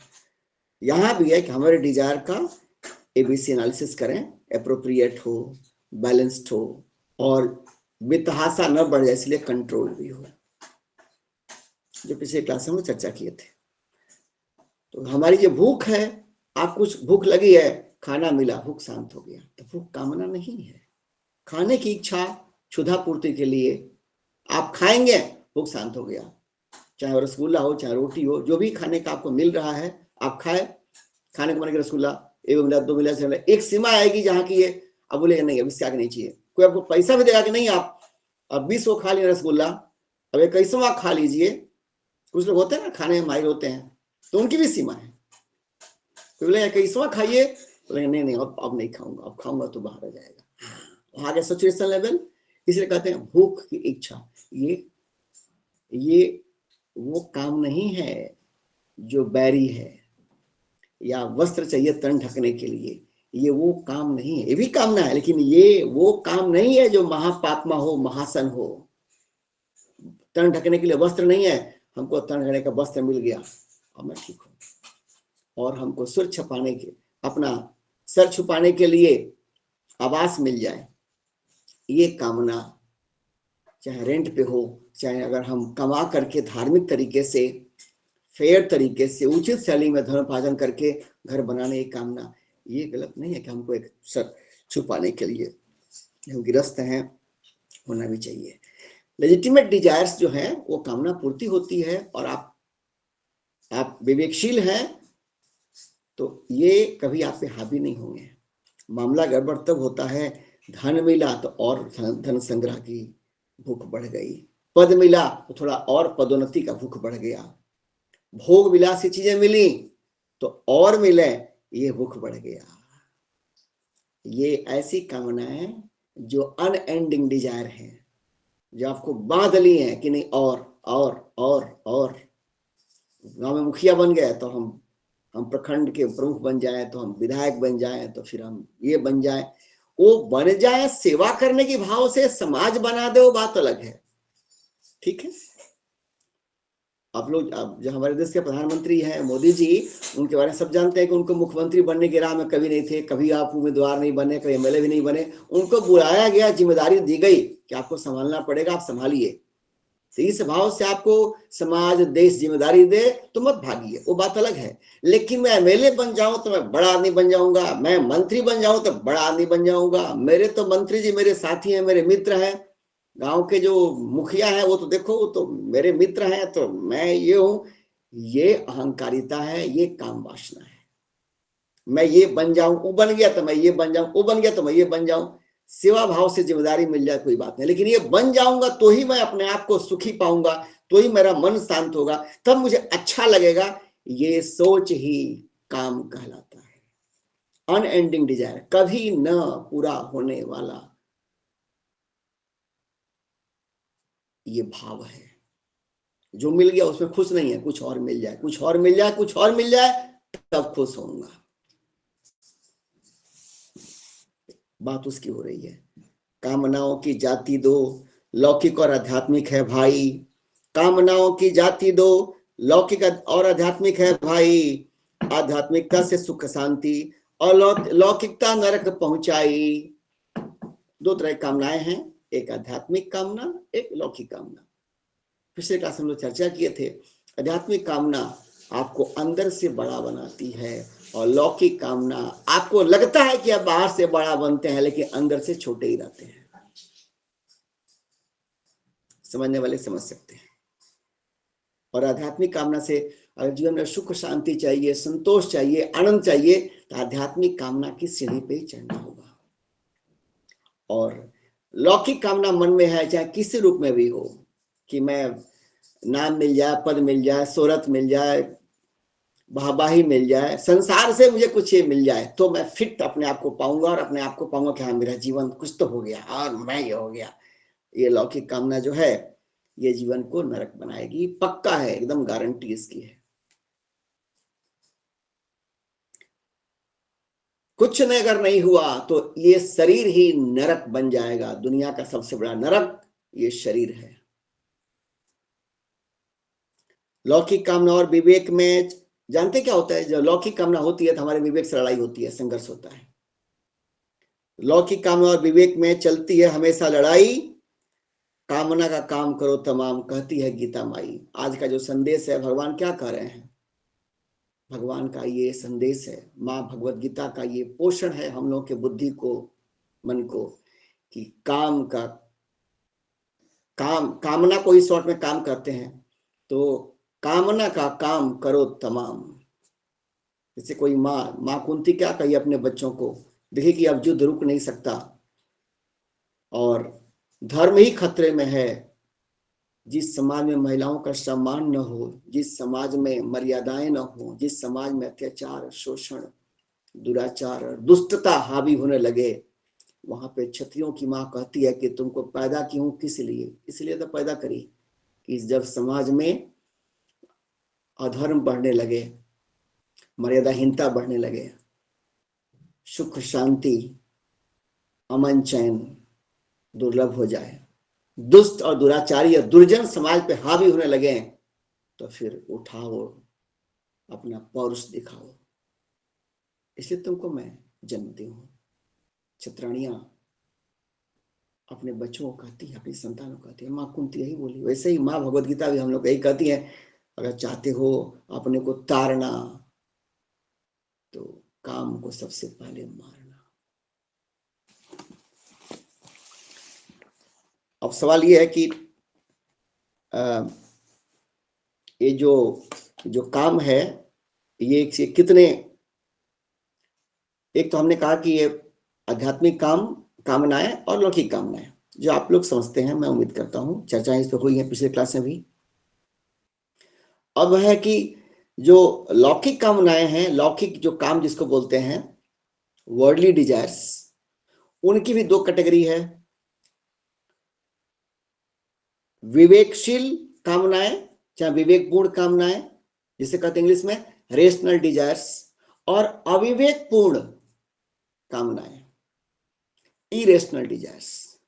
यहाँ भी है कि हमारे डिजायर का एबीसी एनालिसिस करें, एप्रोप्रिएट हो, बैलेंस्ड हो और वित्तहासा न बढ़ जाए, इसलिए कंट्रोल भी हो, जो पिछले क्लास में चर्चा किए थे। तो हमारी जो भूख है, आप कुछ भूख लगी है, खाना मिला, भूख शांत हो गया, तो भूख कामना नहीं है। खाने की इच्छा क्षुधा पूर्ति के लिए आप खाएंगे, भूख शांत हो गया। चाहे रसगुल्ला हो, चाहे रोटी हो, जो भी खाने का आपको मिल रहा है आप खाए। खाने को बनेगा रसगुल्ला, एक मिला, दो मिला, से एक सीमा आएगी जहाँ की ये अब बोलेगा नहीं, अब इससे आगे नहीं चाहिए। कोई आपको पैसा भी देगा कि नहीं, आप अब 20 को खा लिया रसगुल्ला, अब 21वां खा लीजिए। कुछ लोग होते हैं ना, खाने में माहिर होते हैं, तो उनकी भी सीमा है। कोई बोले 21वां खाइए, बोलेंगे नहीं नहीं अब नहीं खाऊंगा, अब खाऊंगा तो बाहर आ जाएगा, आगे सैचुरेशन लेवल। इसलिए कहते हैं भूख की इच्छा, ये वो काम नहीं है जो बैरी है। या वस्त्र चाहिए तन ढकने के लिए, ये वो काम नहीं है। ये भी कामना है, लेकिन ये वो काम नहीं है जो महापात्मा हो, महासन हो। तन ढकने के लिए वस्त्र नहीं है, हमको तन ढकने का वस्त्र मिल गया और मैं ठीक हूं। और हमको सिर छुपाने के, अपना सर छुपाने के लिए आवास मिल जाए, ये कामना, चाहे रेंट पे हो, चाहे अगर हम कमा करके धार्मिक तरीके से, फेयर तरीके से, उचित शैली में धर्मोपार्जन करके घर बनाने की कामना, ये गलत नहीं है कि हमको एक सर छुपाने के लिए, हम गृहस्थ हैं, होना भी चाहिए। लेजिटिमेट डिजायर्स जो है वो कामना पूर्ति होती है, और आप विवेकशील हैं तो ये कभी आप पे हावी नहीं होंगे। मामला गड़बड़ तब होता है, धन मिला तो और धन संग्रह की भूख बढ़ गई, पद मिला तो थोड़ा और पदोन्नति का भूख बढ़ गया, भोग विलासी चीजें मिली तो और मिले, ये भूख बढ़ गया। ये ऐसी कामनाएं जो अनएंडिंग डिजायर है, जो आपको बांध ली है कि नहीं और गांव में मुखिया बन गए तो हम प्रखंड के प्रमुख बन जाए, तो हम विधायक बन जाए, तो फिर हम ये बन जाए, वो बन जाए। सेवा करने की भाव से समाज बना दे, वो बात अलग है, ठीक है। आप लोग, जो हमारे देश के प्रधानमंत्री हैं मोदी जी, उनके बारे में सब जानते हैं कि उनको मुख्यमंत्री बनने की राह में कभी नहीं थे, कभी आप उम्मीदवार नहीं बने, कभी एमएलए भी नहीं बने। उनको बुलाया गया, जिम्मेदारी दी गई कि आपको संभालना पड़ेगा, आप संभालिए। तो इस भाव से आपको समाज, देश जिम्मेदारी दे तो मत भागिए, वो बात अलग है। लेकिन मैं एमएलए बन जाऊं तो मैं बड़ा आदमी बन जाऊंगा, मैं मंत्री बन जाऊं तो बड़ा आदमी बन जाऊंगा, मेरे तो मंत्री जी मेरे साथी हैं, मेरे मित्र हैं, गांव के जो मुखिया है वो तो देखो, वो तो मेरे मित्र हैं, तो मैं ये हूं। ये अहंकारिता है, ये काम वासना है। मैं ये बन जाऊं, वो बन गया तो मैं ये बन जाऊं, वो बन गया तो मैं ये बन जाऊं। सेवा भाव से जिम्मेदारी मिल जाए कोई बात नहीं, लेकिन ये बन जाऊंगा तो ही मैं अपने आप को सुखी पाऊंगा, तो ही मेरा मन शांत होगा, तब मुझे अच्छा लगेगा। ये सोच ही काम कहलाता है। अनएंडिंग डिजायर, कभी न पूरा होने वाला ये भाव है। जो मिल गया उसमें खुश नहीं है, कुछ और मिल जाए, कुछ और मिल जाए, कुछ और मिल जाए, तब खुश होऊंगा। बात उसकी हो रही है। कामनाओं की जाति दो, लौकिक और आध्यात्मिक है भाई। कामनाओं की जाति दो, लौकिक और आध्यात्मिक है भाई। आध्यात्मिकता से सुख शांति और लौकिकता नरक पहुंचाई। दो तरह की कामनाएं हैं, एक आध्यात्मिक कामना, एक लौकिक कामना। पिछले क्लास में हम लोग चर्चा किए थे, आध्यात्मिक कामना आपको अंदर से बड़ा बनाती है और लौकिक कामना आपको लगता है कि आप बाहर से बड़ा बनते हैं लेकिन अंदर से छोटे ही रहते हैं। समझने वाले समझ सकते हैं। और आध्यात्मिक कामना से अगर जीवन में सुख शांति चाहिए, संतोष चाहिए, आनंद चाहिए, तो आध्यात्मिक कामना की सीढ़ी पे ही चढ़ना होगा। और लौकिक कामना मन में है, चाहे किसी रूप में भी हो, कि मैं नाम मिल जाए, पद मिल जाए, शोहरत मिल जाए, वाहवाही मिल जाए, संसार से मुझे कुछ ये मिल जाए तो मैं फिट अपने आप को पाऊंगा और अपने आप को पाऊंगा कि हाँ मेरा जीवन कुछ तो हो गया और मैं ये हो गया। ये लौकिक कामना जो है ये जीवन को नरक बनाएगी, पक्का है, एकदम गारंटी इसकी है। कुछ नहीं अगर नहीं हुआ तो ये शरीर ही नरक बन जाएगा। दुनिया का सबसे बड़ा नरक ये शरीर है। लौकिक कामना और विवेक में जानते क्या होता है? जब लौकिक कामना होती है तो हमारे विवेक से लड़ाई होती है, संघर्ष होता है। लौकिक कामना और विवेक में चलती है हमेशा लड़ाई। कामना का काम करो तमाम, कहती है गीता माई। आज का जो संदेश है, भगवान क्या कह रहे हैं? भगवान का ये संदेश है, माँ भगवत गीता का ये पोषण है हम लोग के बुद्धि को, मन को, कि कामना को इस शॉर्ट में काम करते हैं तो कामना का काम करो तमाम। जैसे कोई माँ कुंती क्या कही अपने बच्चों को, देखिए कि अब युद्ध रुक नहीं सकता और धर्म ही खतरे में है। जिस समाज में महिलाओं का सम्मान न हो, जिस समाज में मर्यादाएं न हो, जिस समाज में अत्याचार, शोषण, दुराचार और दुष्टता हावी होने लगे, वहां पे क्षत्रियों की माँ कहती है कि तुमको पैदा की हूं किस लिए? इसलिए तो पैदा करी कि जब समाज में अधर्म बढ़ने लगे, मर्यादाहीनता बढ़ने लगे, सुख शांति, अमन चैन दुर्लभ हो जाए, दुष्ट और दुराचारी और दुर्जन समाज पे हावी होने लगे, तो फिर उठाओ, अपना पौरुष दिखाओ। इसलिए तुमको मैं जन्म दी हूं। क्षत्राणियां अपने बच्चों को कहती है, अपनी संतानों को कहती है, माँ कुंती यही बोली। वैसे ही माँ भगवत गीता भी हम लोग यही कहती है, अगर चाहते हो अपने को तारना तो काम को सबसे पहले मारना। अब सवाल ये है कि ये जो काम है ये कितने, एक तो हमने कहा कि ये आध्यात्मिक कामनाएं और लौकिक कामनाएं जो आप लोग समझते हैं, मैं उम्मीद करता हूं चर्चाएं इस पर हुई है पिछले क्लास में भी। अब है कि जो लौकिक कामनाएं हैं, लौकिक जो काम जिसको बोलते हैं वर्ल्डली डिजायर्स, उनकी भी दो कैटेगरी है। विवेकशील कामनाएं, चाहे विवेकपूर्ण कामनाएं, जिसे कहते हैं इंग्लिश में रेशनल डिजायर्स, और अविवेकपूर्ण कामनाएं, इरेशनल डिजायर्स।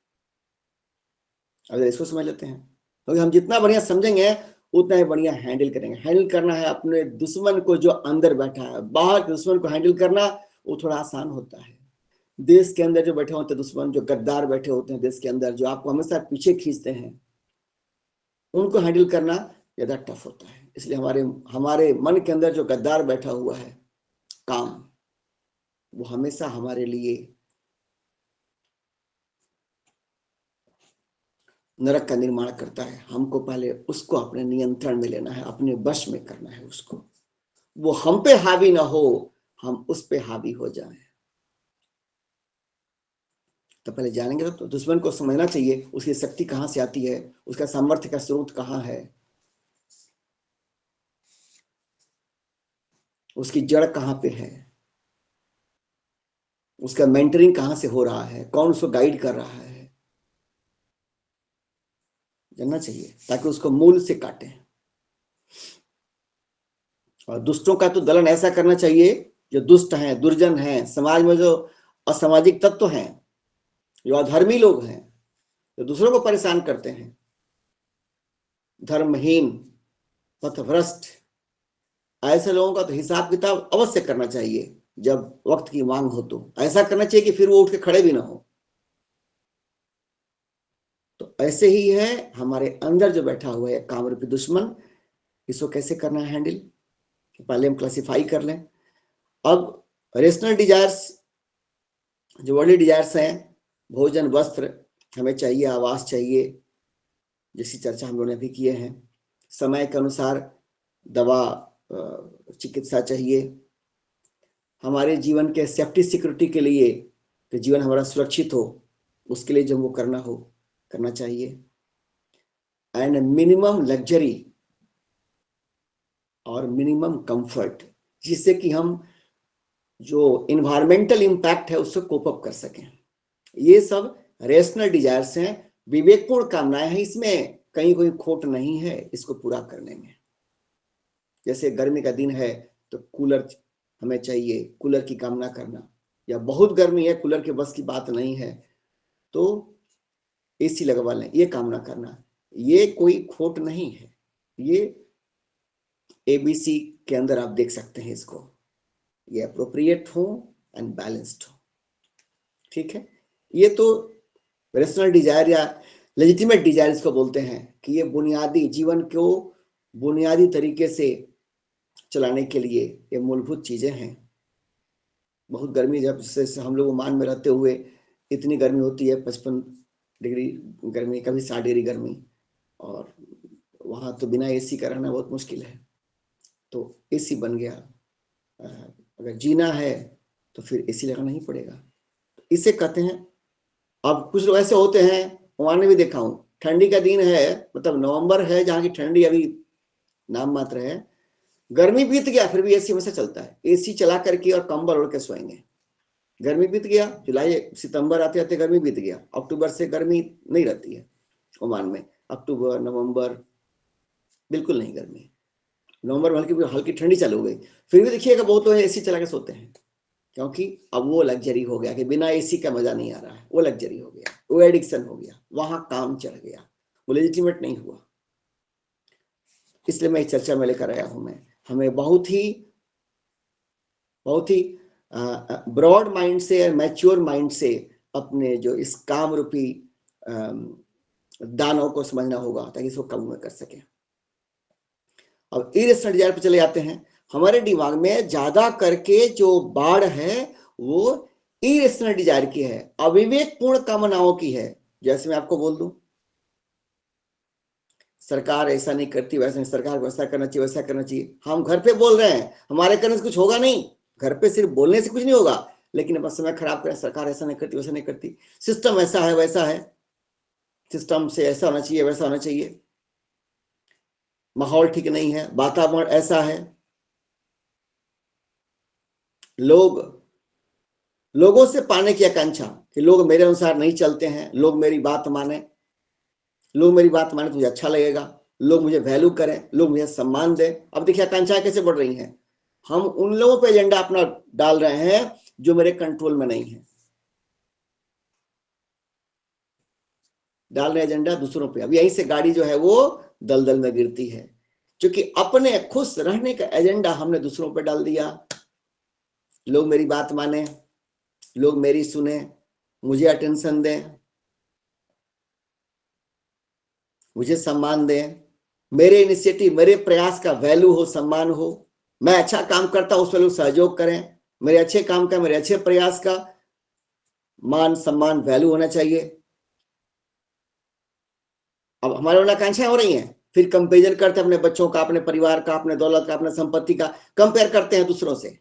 अगर इसको समझ लेते हैं, क्योंकि हम जितना बढ़िया समझेंगे उतना ही बढ़िया हैंडल करेंगे। हैंडल करना है अपने दुश्मन को जो अंदर बैठा है, बाहर के दुश्मन को हैंडल करना वो थोड़ा आसान होता है। देश के अंदर जो बैठे होते हैं दुश्मन, जो गद्दार बैठे होते हैं देश के अंदर, जो आपको हमेशा पीछे खींचते हैं, उनको हैंडल करना ज्यादा टफ होता है। इसलिए हमारे मन के अंदर जो गद्दार बैठा हुआ है काम, वो हमेशा हमारे लिए नरक का निर्माण करता है। हमको पहले उसको अपने नियंत्रण में लेना है, अपने वश में करना है उसको। वो हम पे हावी ना हो, हम उस पे हावी हो जाएं, तो पहले जानेंगे तो दुश्मन को समझना चाहिए उसकी शक्ति कहाँ से आती है, उसका सामर्थ्य का स्रोत कहाँ है, उसकी जड़ कहाँ पे है, उसका मेंटरिंग कहाँ से हो रहा है, कौन उसको गाइड कर रहा है, जानना चाहिए ताकि उसको मूल से काटे। और दुष्टों का तो दलन ऐसा करना चाहिए, जो दुष्ट हैं, दुर्जन हैं, समाज में जो असामाजिक तत्व हैं, जो अधर्मी लोग हैं, जो दूसरों को परेशान करते हैं, धर्महीन, पथभ्रष्ट, ऐसे लोगों का तो हिसाब किताब अवश्य करना चाहिए जब वक्त की मांग हो। तो ऐसा करना चाहिए कि फिर वो उठ के खड़े भी ना हो। तो ऐसे ही है हमारे अंदर जो बैठा हुआ है कामरूपी दुश्मन, इसको कैसे करना है हैंडल, पहले हम क्लासिफाई कर लें। अब रेशनल डिजायर्स, जो वर्ल्डली डिजायर्स हैं, भोजन, वस्त्र हमें चाहिए, आवास चाहिए, जैसी चर्चा हम लोगों ने भी किए हैं, समय के अनुसार दवा, चिकित्सा चाहिए, हमारे जीवन के सेफ्टी सिक्योरिटी के लिए, कि जीवन हमारा सुरक्षित हो, उसके लिए जो वो करना चाहिए, एंड मिनिमम लग्जरी और मिनिमम कंफर्ट, जिससे कि हम जो इन्वायरमेंटल इंपैक्ट है उससे कोप अप कर सकें। ये सब रेशनल डिजायर्स हैं, विवेकपूर्ण कामनाएं हैं, इसमें कहीं कोई खोट नहीं है इसको पूरा करने में। जैसे गर्मी का दिन है तो कूलर हमें चाहिए, कूलर की कामना करना, या बहुत गर्मी है, कूलर के बस की बात नहीं है तो एसी लगवा लें, ये कामना करना, ये कोई खोट नहीं है। ये ABC के अंदर आप देख सकते हैं इसको, ये अप्रोप्रिएट हो एंड बैलेंस्ड हो, ठीक है। ये तो रेशनल डिजायर या लेजिटिमेट डिजायर इसको बोलते हैं, कि ये बुनियादी जीवन को बुनियादी तरीके से चलाने के लिए ये मूलभूत चीजें हैं। बहुत गर्मी, जब से हम लोग ओमान में रहते हुए इतनी गर्मी होती है, 55 डिग्री गर्मी, कभी 60 डिग्री गर्मी, और वहां तो बिना AC का रहना बहुत मुश्किल है। तो AC बन गया, अगर जीना है तो फिर AC लगाना ही पड़ेगा। इसे कहते हैं। अब कुछ लोग ऐसे होते हैं, ओमान में भी देखा हूं, ठंडी का दिन है, मतलब नवंबर है, जहां की ठंडी अभी नाम मात्र है, गर्मी बीत गया फिर भी AC हमेशा चलता है, AC चला करके और कंबल ओढ़ के सोएंगे। गर्मी बीत गया, जुलाई सितंबर आते आते गर्मी बीत गया, अक्टूबर से गर्मी नहीं रहती है ओमान में, अक्टूबर नवंबर बिल्कुल नहीं गर्मी, नवंबर में हल्की ठंडी चालू हो गई, फिर भी देखिएगा बहुत लोग AC चला के सोते हैं, क्योंकि अब वो लग्जरी हो गया कि बिना AC का मजा नहीं आ रहा है, वो लग्जरी हो गया, वो एडिक्शन हो गया, वहां काम चढ़ गया, वो लेजिटिमेट नहीं हुआ। इसलिए मैं इस चर्चा में लेकर आया हूं। मैं हमें बहुत ही ब्रॉड माइंड से, मैच्योर माइंड से अपने जो इस काम रूपी दानों को समझना होगा, ताकि इसको काबू में कर सके। अब इरेशनल डिजायर पे चले जाते हैं। हमारे दिमाग में ज्यादा करके जो बाढ़ है वो इरेशनल डिजायर की है, अविवेकपूर्ण कामनाओं की है। जैसे मैं आपको बोल दूं, सरकार ऐसा नहीं करती, वैसा नहीं, सरकार को ऐसा करना चाहिए, वैसा करना चाहिए। हम घर पे बोल रहे हैं, हमारे करने से कुछ होगा नहीं, घर पे सिर्फ बोलने से कुछ नहीं होगा, लेकिन अपना समय खराब करें, सरकार ऐसा नहीं करती, वैसा नहीं करती, सिस्टम ऐसा है, वैसा है, सिस्टम से ऐसा होना चाहिए, वैसा होना चाहिए, माहौल ठीक नहीं है, वातावरण ऐसा है, लोगों से पाने की आकांक्षा कि लोग मेरे अनुसार नहीं चलते हैं, लोग मेरी बात माने, लोग मेरी बात माने तो मुझे अच्छा लगेगा, लोग मुझे वैल्यू करें, लोग मुझे सम्मान दें। अब देखिए आकांक्षाएं कैसे बढ़ रही हैं, हम उन लोगों पे एजेंडा अपना डाल रहे हैं जो मेरे कंट्रोल में नहीं है, डाल रहे एजेंडा दूसरों पे। अब यहीं से गाड़ी जो है वो दलदल में गिरती है, क्योंकि अपने खुश रहने का एजेंडा हमने दूसरों पे डाल दिया। लोग मेरी बात माने, लोग मेरी सुने, मुझे अटेंशन दें, मुझे सम्मान दें, मेरे इनिशिएटिव, मेरे प्रयास का वैल्यू हो, सम्मान हो, मैं अच्छा काम करता हूं उस पर लोग सहयोग करें, मेरे अच्छे काम का, मेरे अच्छे प्रयास का मान सम्मान वैल्यू होना चाहिए। अब हमारे वाला आकांक्षाएं हो रही हैं, फिर कंपेरिजन करते हैं अपने बच्चों का, अपने परिवार का, अपने दौलत का, अपने संपत्ति का कंपेयर करते हैं दूसरों से।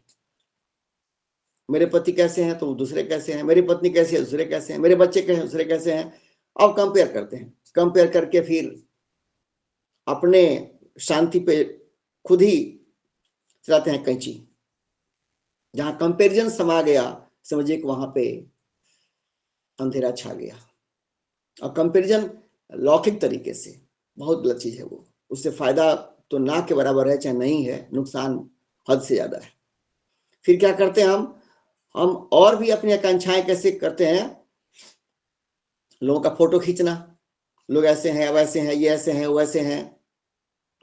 मेरे पति कैसे हैं तो दूसरे कैसे हैं, मेरी पत्नी कैसी है दूसरे कैसे हैं, मेरे बच्चे कैसे हैं दूसरे कैसे हैं। अब कंपेयर करते हैं, कंपेयर करके फिर अपने शांति पे खुद ही चलाते हैं कैंची। जहां कंपैरिजन समा गया समझिए कि वहां पे अंधेरा छा गया। और कंपैरिजन लौकिक तरीके से बहुत गलत चीज है वो, उससे फायदा तो ना के बराबर है चाहे नहीं है, नुकसान हद से ज्यादा है। फिर क्या करते हैं हम और भी अपनी आकांक्षाएं कैसे करते हैं, लोगों का फोटो खींचना, लोग ऐसे हैं वैसे हैं, ये ऐसे हैं वैसे हैं।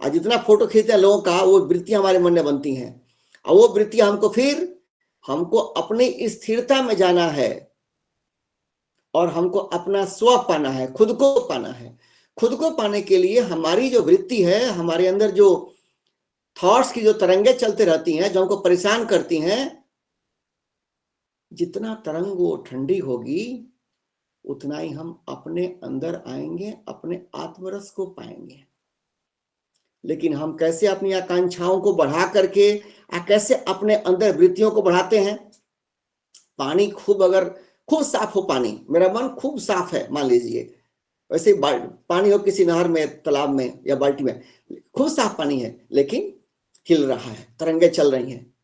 आज जितना फोटो खींचते हैं लोगों का, वो वृत्तियां हमारे मन में बनती हैं, और वो वृत्तियां हमको अपनी स्थिरता में जाना है, और हमको अपना स्व पाना है, खुद को पाना है। खुद को पाने के लिए हमारी जो वृत्ति है, हमारे अंदर जो थॉट्स की जो तरंगे चलते रहती हैं, जो हमको परेशान करती हैं, जितना तरंग वो ठंडी होगी उतना ही हम अपने अंदर आएंगे, अपने आत्मरस को पाएंगे। लेकिन हम कैसे अपनी आकांक्षाओं को बढ़ा करके कैसे अपने अंदर वृत्तियों को बढ़ाते हैं। पानी अगर खूब साफ हो, पानी, मेरा मन खूब साफ है मान लीजिए, वैसे पानी हो किसी नहर में, तालाब में या बाल्टी में, खूब साफ पानी है लेकिन हिल रहा है, तरंगे चल रही हैं,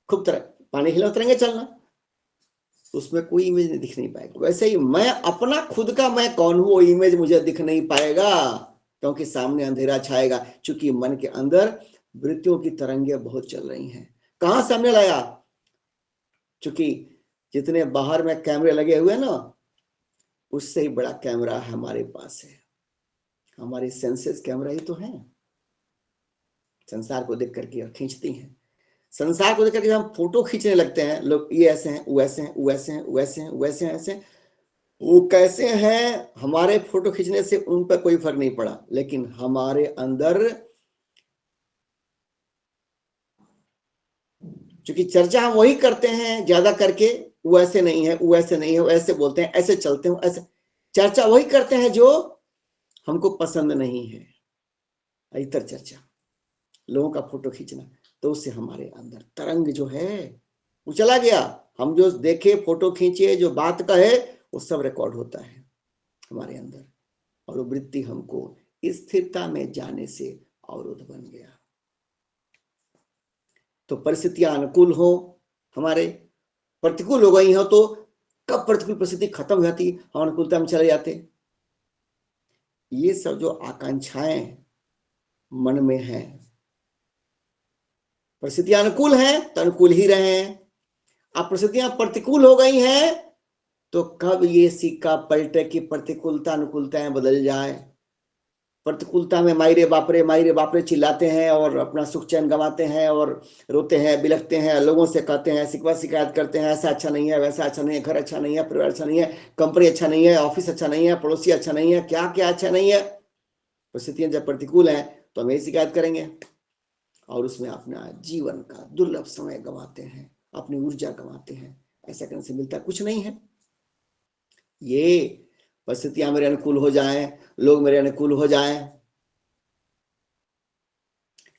खूब पानी हिला, तरंगे चलना, उसमें कोई इमेज नहीं दिख नहीं पाएगा। वैसे ही मैं अपना खुद का मैं कौन हूं, वो इमेज मुझे दिख नहीं पाएगा, क्योंकि सामने अंधेरा छाएगा। चूंकि मन के अंदर वृत्तियों की तरंगे बहुत चल रही हैं। कहां सामने लाया, चूंकि जितने बाहर में कैमरे लगे हुए ना, उससे ही बड़ा कैमरा हमारे पास है, हमारी सेंसेस कैमरा ही तो है। संसार को देख करके खींचती हैं, संसार को देख करके हम फोटो खींचने लगते हैं, लोग ये ऐसे हैं, वो ऐसे हैं, वो ऐसे हैं, वैसे हैं, वैसे हैं, ऐसे, वो कैसे हैं। हमारे फोटो खींचने से उन पर कोई फर्क नहीं पड़ा, लेकिन हमारे अंदर क्योंकि चर्चा हम वही करते हैं ज्यादा करके, वो ऐसे नहीं है, वो ऐसे नहीं है, वो ऐसे बोलते हैं, ऐसे चलते हैं, ऐसे चर्चा वही करते हैं जो हमको पसंद नहीं है। इतर चर्चा, लोगों का फोटो खींचना, तो उससे हमारे अंदर तरंग जो है वो चला गया। हम जो देखे, फोटो खींचे, जो बात कहे, वो सब रिकॉर्ड होता है हमारे अंदर, और वो वृत्ति हमको स्थिरता में जाने से अवरोध बन गया। तो परिस्थितियां अनुकूल हो, हमारे प्रतिकूल हो गई हो, तो कब प्रतिकूल परिस्थिति खत्म हो जाती, हम अनुकूलता में चले जाते। ये सब जो आकांक्षाएं मन में है, परिस्थितियां अनुकूल है तो अनुकूल ही रहे, अब परिस्थितियां प्रतिकूल हो गई हैं तो कब ये सिक्का पलटे कि प्रतिकूलता अनुकूलताएं बदल जाए। प्रतिकूलता में मायरे बापरे चिल्लाते हैं और अपना सुख चैन गंवाते हैं और रोते हैं, बिलखते हैं, लोगों से कहते हैं, शिकवा शिकायत करते हैं, ऐसा अच्छा नहीं है, वैसा अच्छा नहीं है, घर अच्छा नहीं है, परिवार अच्छा नहीं है, कंपनी अच्छा नहीं है, ऑफिस अच्छा नहीं है, पड़ोसी अच्छा नहीं है, क्या क्या अच्छा नहीं है। परिस्थितियां जब प्रतिकूल हैं तो हम यही शिकायत करेंगे, और उसमें अपना जीवन का दुर्लभ समय गंवाते हैं, अपनी ऊर्जा गंवाते हैं। ऐसा करने से मिलता कुछ नहीं है। ये परिस्थितियां मेरे अनुकूल हो जाएं, लोग मेरे अनुकूल हो जाएं,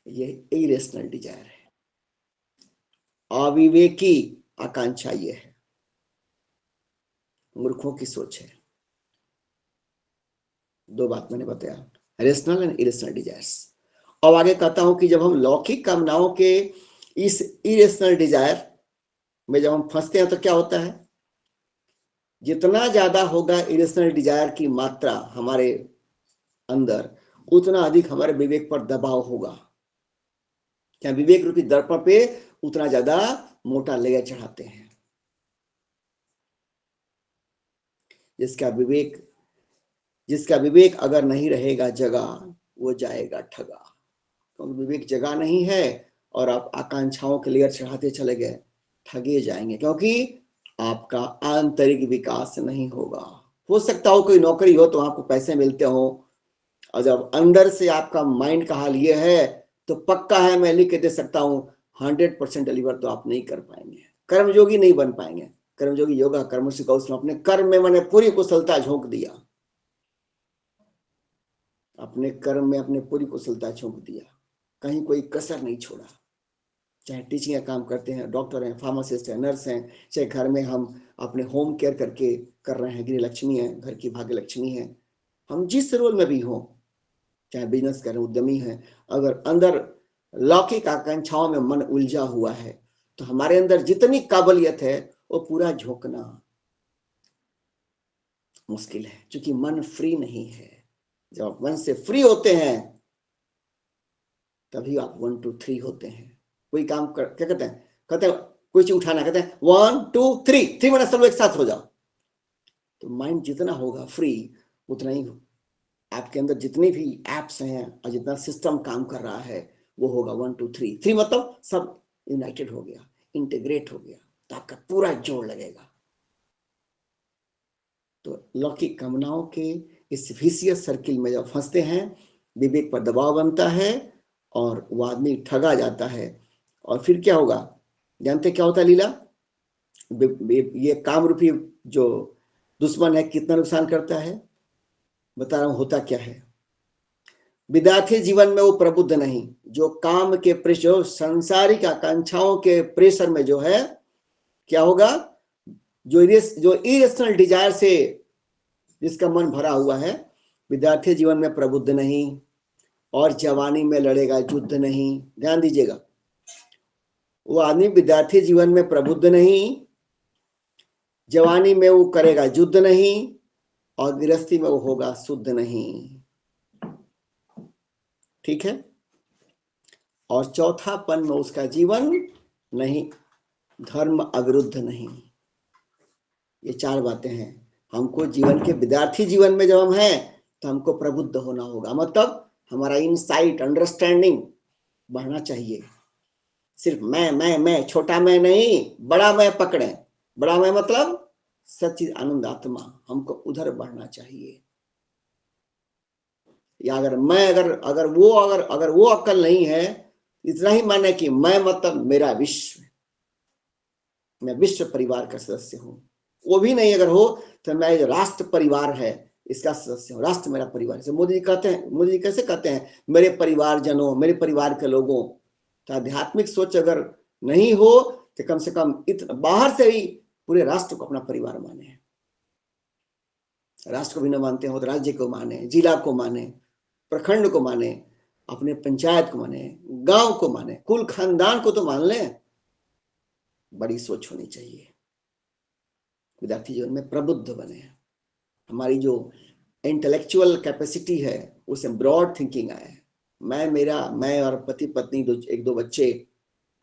ये इरेशनल डिजायर है, अविवेकी आकांक्षा ये है, मूर्खों की सोच है। दो बात मैंने बताया, रेशनल एंड इरेशनल डिजायर्स। अब आगे कहता हूं कि जब हम लौकिक कामनाओं के इस इरेशनल डिजायर में जब हम फंसते हैं तो क्या होता है, जितना ज्यादा होगा इरेशनल डिजायर की मात्रा हमारे अंदर, उतना अधिक हमारे विवेक पर दबाव होगा। क्या विवेक रूपी दर्पण पे उतना ज्यादा मोटा लेयर चढ़ाते हैं। जिसका विवेक अगर नहीं रहेगा जगा, वो जाएगा ठगा। क्योंकि विवेक जगा नहीं है और आप आकांक्षाओं के लेयर चढ़ाते चले गए, ठगे जाएंगे, क्योंकि आपका आंतरिक विकास नहीं होगा। हो सकता हो कोई नौकरी हो तो आपको पैसे मिलते हो, और जब अंदर से आपका माइंड का हाल ये है तो पक्का है, मैं लिख के दे सकता हूं, 100% डिलीवर तो आप नहीं कर पाएंगे, कर्मयोगी नहीं बन पाएंगे। कर्मयोगी योगा कर्म से कौशल, अपने कर्म में मैंने पूरी कुशलता झोंक दिया, अपने कर्म में अपने पूरी कुशलता झोंक दिया, कहीं कोई कसर नहीं छोड़ा, चाहे टीचिंग का काम करते हैं, डॉक्टर हैं, फार्मासिस्ट हैं, नर्स हैं, चाहे घर में हम अपने होम केयर करके कर रहे हैं, गृह लक्ष्मी है, घर की भाग्य लक्ष्मी है, हम जिस रोल में भी हों, चाहे बिजनेस करें, उद्यमी हैं, अगर अंदर लौकिक आकांक्षाओं में मन उलझा हुआ है तो हमारे अंदर जितनी काबिलियत है वो पूरा झोंकना मुश्किल है, क्योंकि मन फ्री नहीं है। जब आप मन से फ्री होते हैं तभी आप 1 2 3 होते हैं। कोई काम क्या कहते हैं कोई चीज उठाना, कहते हैं 1 2 3 मतलब सब एक साथ हो जाओ। तो माइंड जितना होगा फ्री उतना ही आपके अंदर जितनी भी एप्स हैं और जितना सिस्टम काम कर रहा है वो होगा 1 2 3 मतलब सब यूनाइटेड हो गया, इंटीग्रेट हो गया, तो आपका पूरा जोर लगेगा। तो लौकिक कामनाओं के इस विशियस सर्किल में जब फंसते हैं, विवेक पर दबाव बनता है और वो आदमी ठगा जाता है। और फिर क्या होगा, जानते क्या होता है लीला? ये काम रूपी जो दुश्मन है कितना नुकसान करता है, बता रहा हूं होता क्या है। विद्यार्थी जीवन में वो प्रबुद्ध नहीं, जो काम के प्रेशर, सांसारिक आकांक्षाओं के प्रेशर में जो है क्या होगा, जो इरेशनल डिजायर से जिसका मन भरा हुआ है, विद्यार्थी जीवन में प्रबुद्ध नहीं और जवानी में लड़ेगा युद्ध नहीं। ध्यान दीजिएगा, वो आदमी विद्यार्थी जीवन में प्रबुद्ध नहीं, जवानी में वो करेगा युद्ध नहीं और गृहस्थी में वो होगा शुद्ध नहीं। ठीक है। और चौथापन में उसका जीवन नहीं, धर्म अविरुद्ध नहीं। ये 4 बातें हैं। हमको जीवन के विद्यार्थी जीवन में जब हम हैं तो हमको प्रबुद्ध होना होगा, मतलब हमारा इनसाइट अंडरस्टैंडिंग बढ़ना चाहिए। सिर्फ मैं छोटा मैं नहीं, बड़ा मैं पकड़े। बड़ा मैं मतलब सच्चिद आनंद आत्मा, हमको उधर बढ़ना चाहिए। या अगर वो अक्ल नहीं है, इतना ही माने कि मैं मतलब मेरा विश्व, मैं विश्व परिवार का सदस्य हूं, वो भी नहीं अगर हो तो मैं जो राष्ट्र परिवार है इसका सदस्य हूं, राष्ट्र मेरा परिवार है। मोदी जी कैसे कहते हैं, मेरे परिवारजनों, मेरे परिवार के लोगों। तो आध्यात्मिक सोच अगर नहीं हो तो कम से कम इतना बाहर से ही पूरे राष्ट्र को अपना परिवार माने। राष्ट्र को भी न मानते हो तो राज्य को माने, जिला को माने, प्रखंड को माने, अपने पंचायत को माने, गांव को माने, कुल खानदान को तो मान लें। बड़ी सोच होनी चाहिए। विद्यार्थी जीवन में प्रबुद्ध बने, हमारी जो इंटेलेक्चुअल कैपेसिटी है उसे ब्रॉड थिंकिंग आए। मैं और पति पत्नी, 1 2 बच्चे,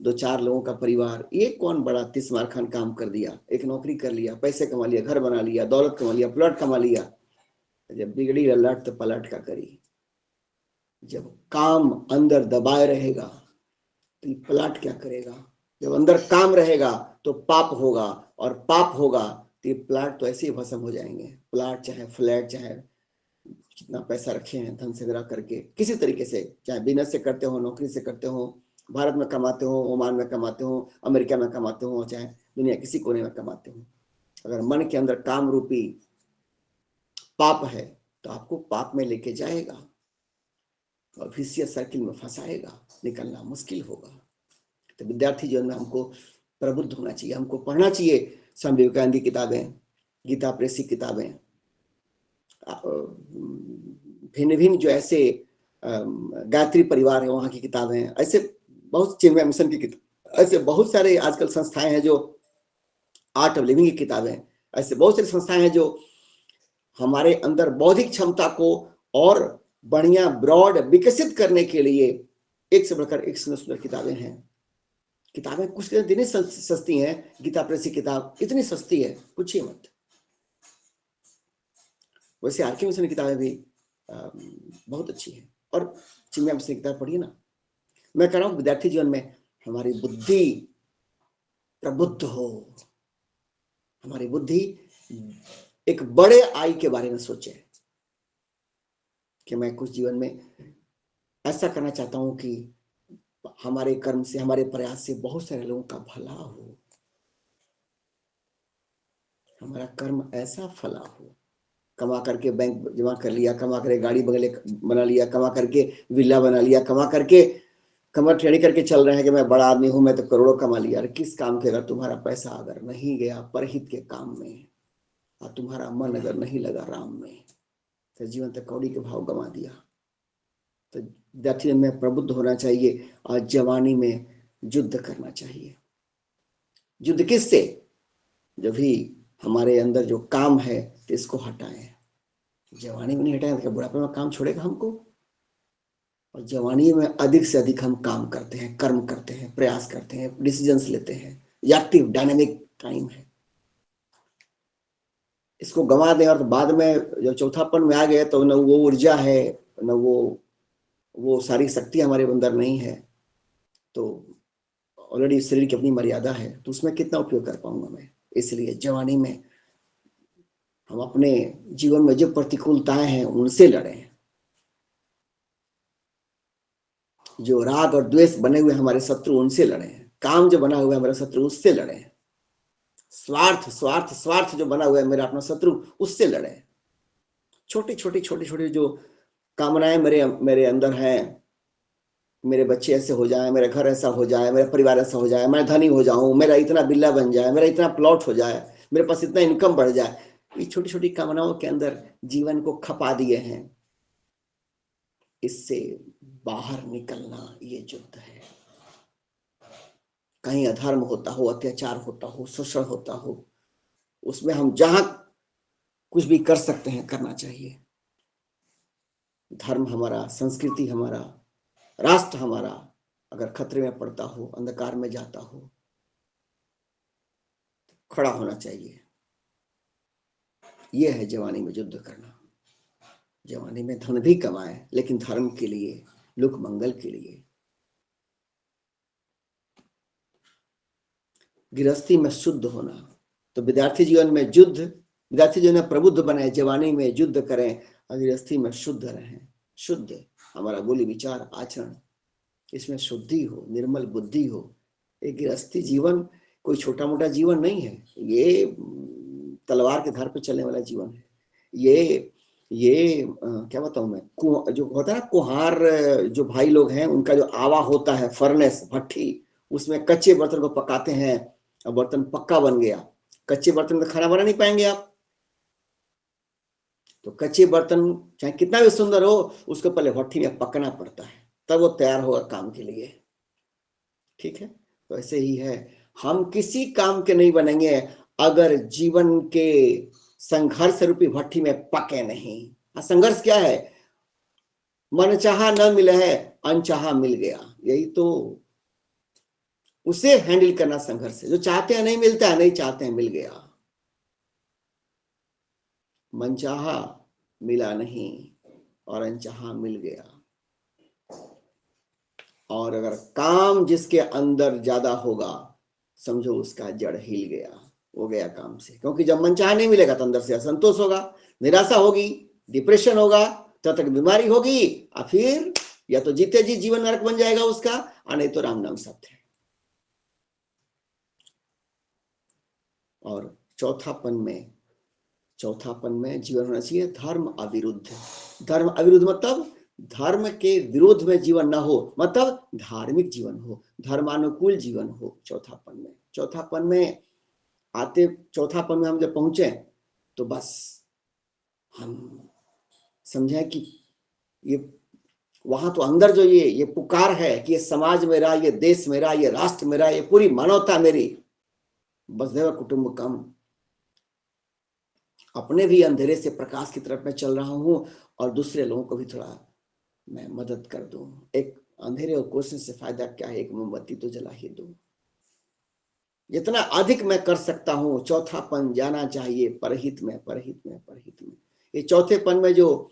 2 4 लोगों का परिवार, ये कौन बड़ा 30 मार खान काम कर दिया, एक नौकरी कर लिया, पैसे कमा लिया, घर बना लिया, दौलत कमा लिया, प्लॉट कमा लिया। जब बिगड़ी ललाट तो पलट का करी। जब काम अंदर दबाए रहेगा तो पलट क्या करेगा? जब अंदर काम रहेगा तो पाप होगा, और पाप होगा तो प्लाट तो ऐसे ही भस्म हो जाएंगे। प्लाट चाहे फ्लैट, चाहे कितना पैसा रखे हैं धन संग्रह करके, किसी तरीके से, चाहे बिजनेस से करते हो, नौकरी से करते हो, भारत में कमाते हो, ओमान में कमाते हो, अमेरिका में कमाते हो, चाहे दुनिया किसी कोने में कमाते हो, अगर मन के अंदर काम रूपी पाप है तो आपको पाप में लेके जाएगा और विशियस सर्किल में फंसाएगा, निकलना मुश्किल होगा। तो विद्यार्थी जीवन में हमको प्रबुद्ध होना चाहिए, हमको पढ़ना चाहिए स्वामी विवेकानंद की किताबें, गीता प्रेस की किताबें, भिन्न भिन्न जो ऐसे गायत्री परिवार है वहां की किताबें, ऐसे बहुत, चिन्मय मिशन की किताब, ऐसे बहुत सारे आजकल संस्थाएं हैं जो आर्ट ऑफ लिविंग की किताबें, ऐसे बहुत सारी संस्थाएं हैं जो हमारे अंदर बौद्धिक क्षमता को और बढ़िया ब्रॉड विकसित करने के लिए एक से बढ़कर एक सुंदर सुंदर किताबें हैं। किताबें कुछ इतनी सस्ती हैं, गीता प्रेस की किताब इतनी सस्ती है पूछिए मत। वैसे आरके मिशन की किताबें भी बहुत अच्छी है, और चिन्मय मिशन की किताब पढ़िए ना। मैं कह रहा हूं विद्यार्थी जीवन में हमारी बुद्धि प्रबुद्ध हो, हमारी बुद्धि एक बड़े आई के बारे में सोचे कि मैं कुछ जीवन में ऐसा करना चाहता हूं कि हमारे कर्म से, हमारे प्रयास से बहुत सारे लोगों का भला हो, हमारा कर्म ऐसा फला हो। कमा करके बैंक जमा कर लिया, कमा करके गाड़ी बंगले बना लिया, कमा करके विला बना लिया, कमा करके कमर टेढ़ी करके चल रहे हैं कि मैं बड़ा आदमी हूं, मैं तो करोड़ों कमा लिया। अरे किस काम के, अगर तुम्हारा पैसा अगर नहीं गया परहित के काम में और तुम्हारा मन अगर नहीं लगा राम में, तो जीवन तक कौड़ी के भाव गंवा दिया। तो विद्यार्थी में प्रबुद्ध होना चाहिए और जवानी में युद्ध करना चाहिए। युद्ध किससे? जब भी हमारे अंदर जो काम है तो इसको हटाएं। जवानी में नहीं हटाएं तो बुढ़ापे में काम छोड़ेगा हमको। और जवानी में अधिक से अधिक हम काम करते हैं, कर्म करते हैं, प्रयास करते हैं, डिसीजंस लेते हैं, एक्टिव डायनेमिक टाइम है। इसको गंवा दें और बाद में जब चौथापन में आ गए तो न वो ऊर्जा है, न वो सारी शक्ति हमारे अंदर नहीं है, तो ऑलरेडी शरीर की अपनी मर्यादा है, तो उसमें कितना उपयोग कर पाऊंगा मैं। इसलिए जवानी में हम अपने जीवन में जो प्रतिकूलताएं हैं उनसे लड़ें। जो राग और द्वेष बने हुए हमारे शत्रु उनसे लड़ें। काम जो बना हुआ है हमारा शत्रु उससे लड़ें। स्वार्थ स्वार्थ स्वार्थ जो बना हुआ है मेरा अपना शत्रु उससे लड़ें। छोटी छोटी जो कामनाएं मेरे अंदर हैं, मेरे बच्चे ऐसे हो जाए, मेरा घर ऐसा हो जाए, मेरा परिवार ऐसा हो जाए, मैं धनी हो जाऊं, मेरा इतना बिल्ला बन जाए, मेरा इतना प्लॉट हो जाए, मेरे पास इतना इनकम बढ़ जाए, ये छोटी छोटी कामनाओं के अंदर जीवन को खपा दिए हैं। इससे बाहर निकलना ये युद्ध है। कहीं अधर्म होता हो, अत्याचार होता हो, शोषण होता हो, उसमें हम जहां कुछ भी कर सकते हैं करना चाहिए। धर्म हमारा, संस्कृति हमारा, राष्ट्र हमारा अगर खतरे में पड़ता हो, अंधकार में जाता हो, तो खड़ा होना चाहिए। यह है जवानी में युद्ध करना। जवानी में धन भी कमाए लेकिन धर्म के लिए, लोक मंगल के लिए। गृहस्थी में शुद्ध होना। तो विद्यार्थी जीवन में युद्ध, विद्यार्थी जीवन में प्रबुद्ध बने, जवानी में युद्ध करें और गृहस्थी में शुद्ध रहें। शुद्ध हमारा बोली विचार आचरण, इसमें शुद्धि हो, निर्मल बुद्धि हो। एक गृहस्थी जीवन कोई छोटा मोटा जीवन नहीं है, ये तलवार के धार पे चलने वाला जीवन है। ये क्या बताऊं मैं, जो होता है ना कुम्हार, जो भाई लोग हैं उनका जो आवा होता है, फर्नेस, भट्ठी, उसमें कच्चे बर्तन को पकाते हैं और बर्तन पक्का बन गया। कच्चे बर्तन में खाना बना नहीं पाएंगे आप। तो कच्चे बर्तन चाहे कितना भी सुंदर हो, उसको पहले भट्टी में पकना पड़ता है, तब वो तैयार होगा काम के लिए। ठीक है, तो ऐसे ही है, हम किसी काम के नहीं बनेंगे अगर जीवन के संघर्ष रूपी भट्टी में पके नहीं। संघर्ष क्या है? मन चाहा न मिले है, अनचाहा मिल गया। यही तो उसे हैंडल करना संघर्ष है। जो चाहते हैं नहीं मिलता है, नहीं चाहते हैं मिल गया। मनचाहा मिला नहीं और अनचाहा मिल गया। और अगर काम जिसके अंदर ज्यादा होगा, समझो उसका जड़ हिल गया, हो गया काम से। क्योंकि जब मनचाहा नहीं मिलेगा तो अंदर से असंतोष होगा, निराशा होगी, डिप्रेशन होगा, तब तक बीमारी होगी, और फिर या तो जीते जी जीवन नरक बन जाएगा उसका, और नहीं तो राम नाम सत्य है। और चौथापन में जीवन होना चाहिए धर्म अविरुद्ध। धर्म अविरुद्ध मतलब धर्म के विरोध में जीवन ना हो, मतलब धार्मिक जीवन हो, धर्मानुकूल जीवन हो। चौथापन में हम जब पहुंचे तो बस हम समझे कि ये वहां तो अंदर जो ये पुकार है कि ये समाज मेरा, ये देश मेरा, ये राष्ट्र मेरा, ये पूरी मानवता मेरी। वसुधैव कुटुंबकम। अपने भी अंधेरे से प्रकाश की तरफ मैं चल रहा हूं और दूसरे लोगों को भी थोड़ा मैं मदद कर दूं। एक अंधेरे और कोशिश से फायदा क्या है, एक मोमबत्ती तो जला ही दूं। जितना अधिक मैं कर सकता हूं, चौथापन जाना चाहिए परहित में। ये चौथेपन में जो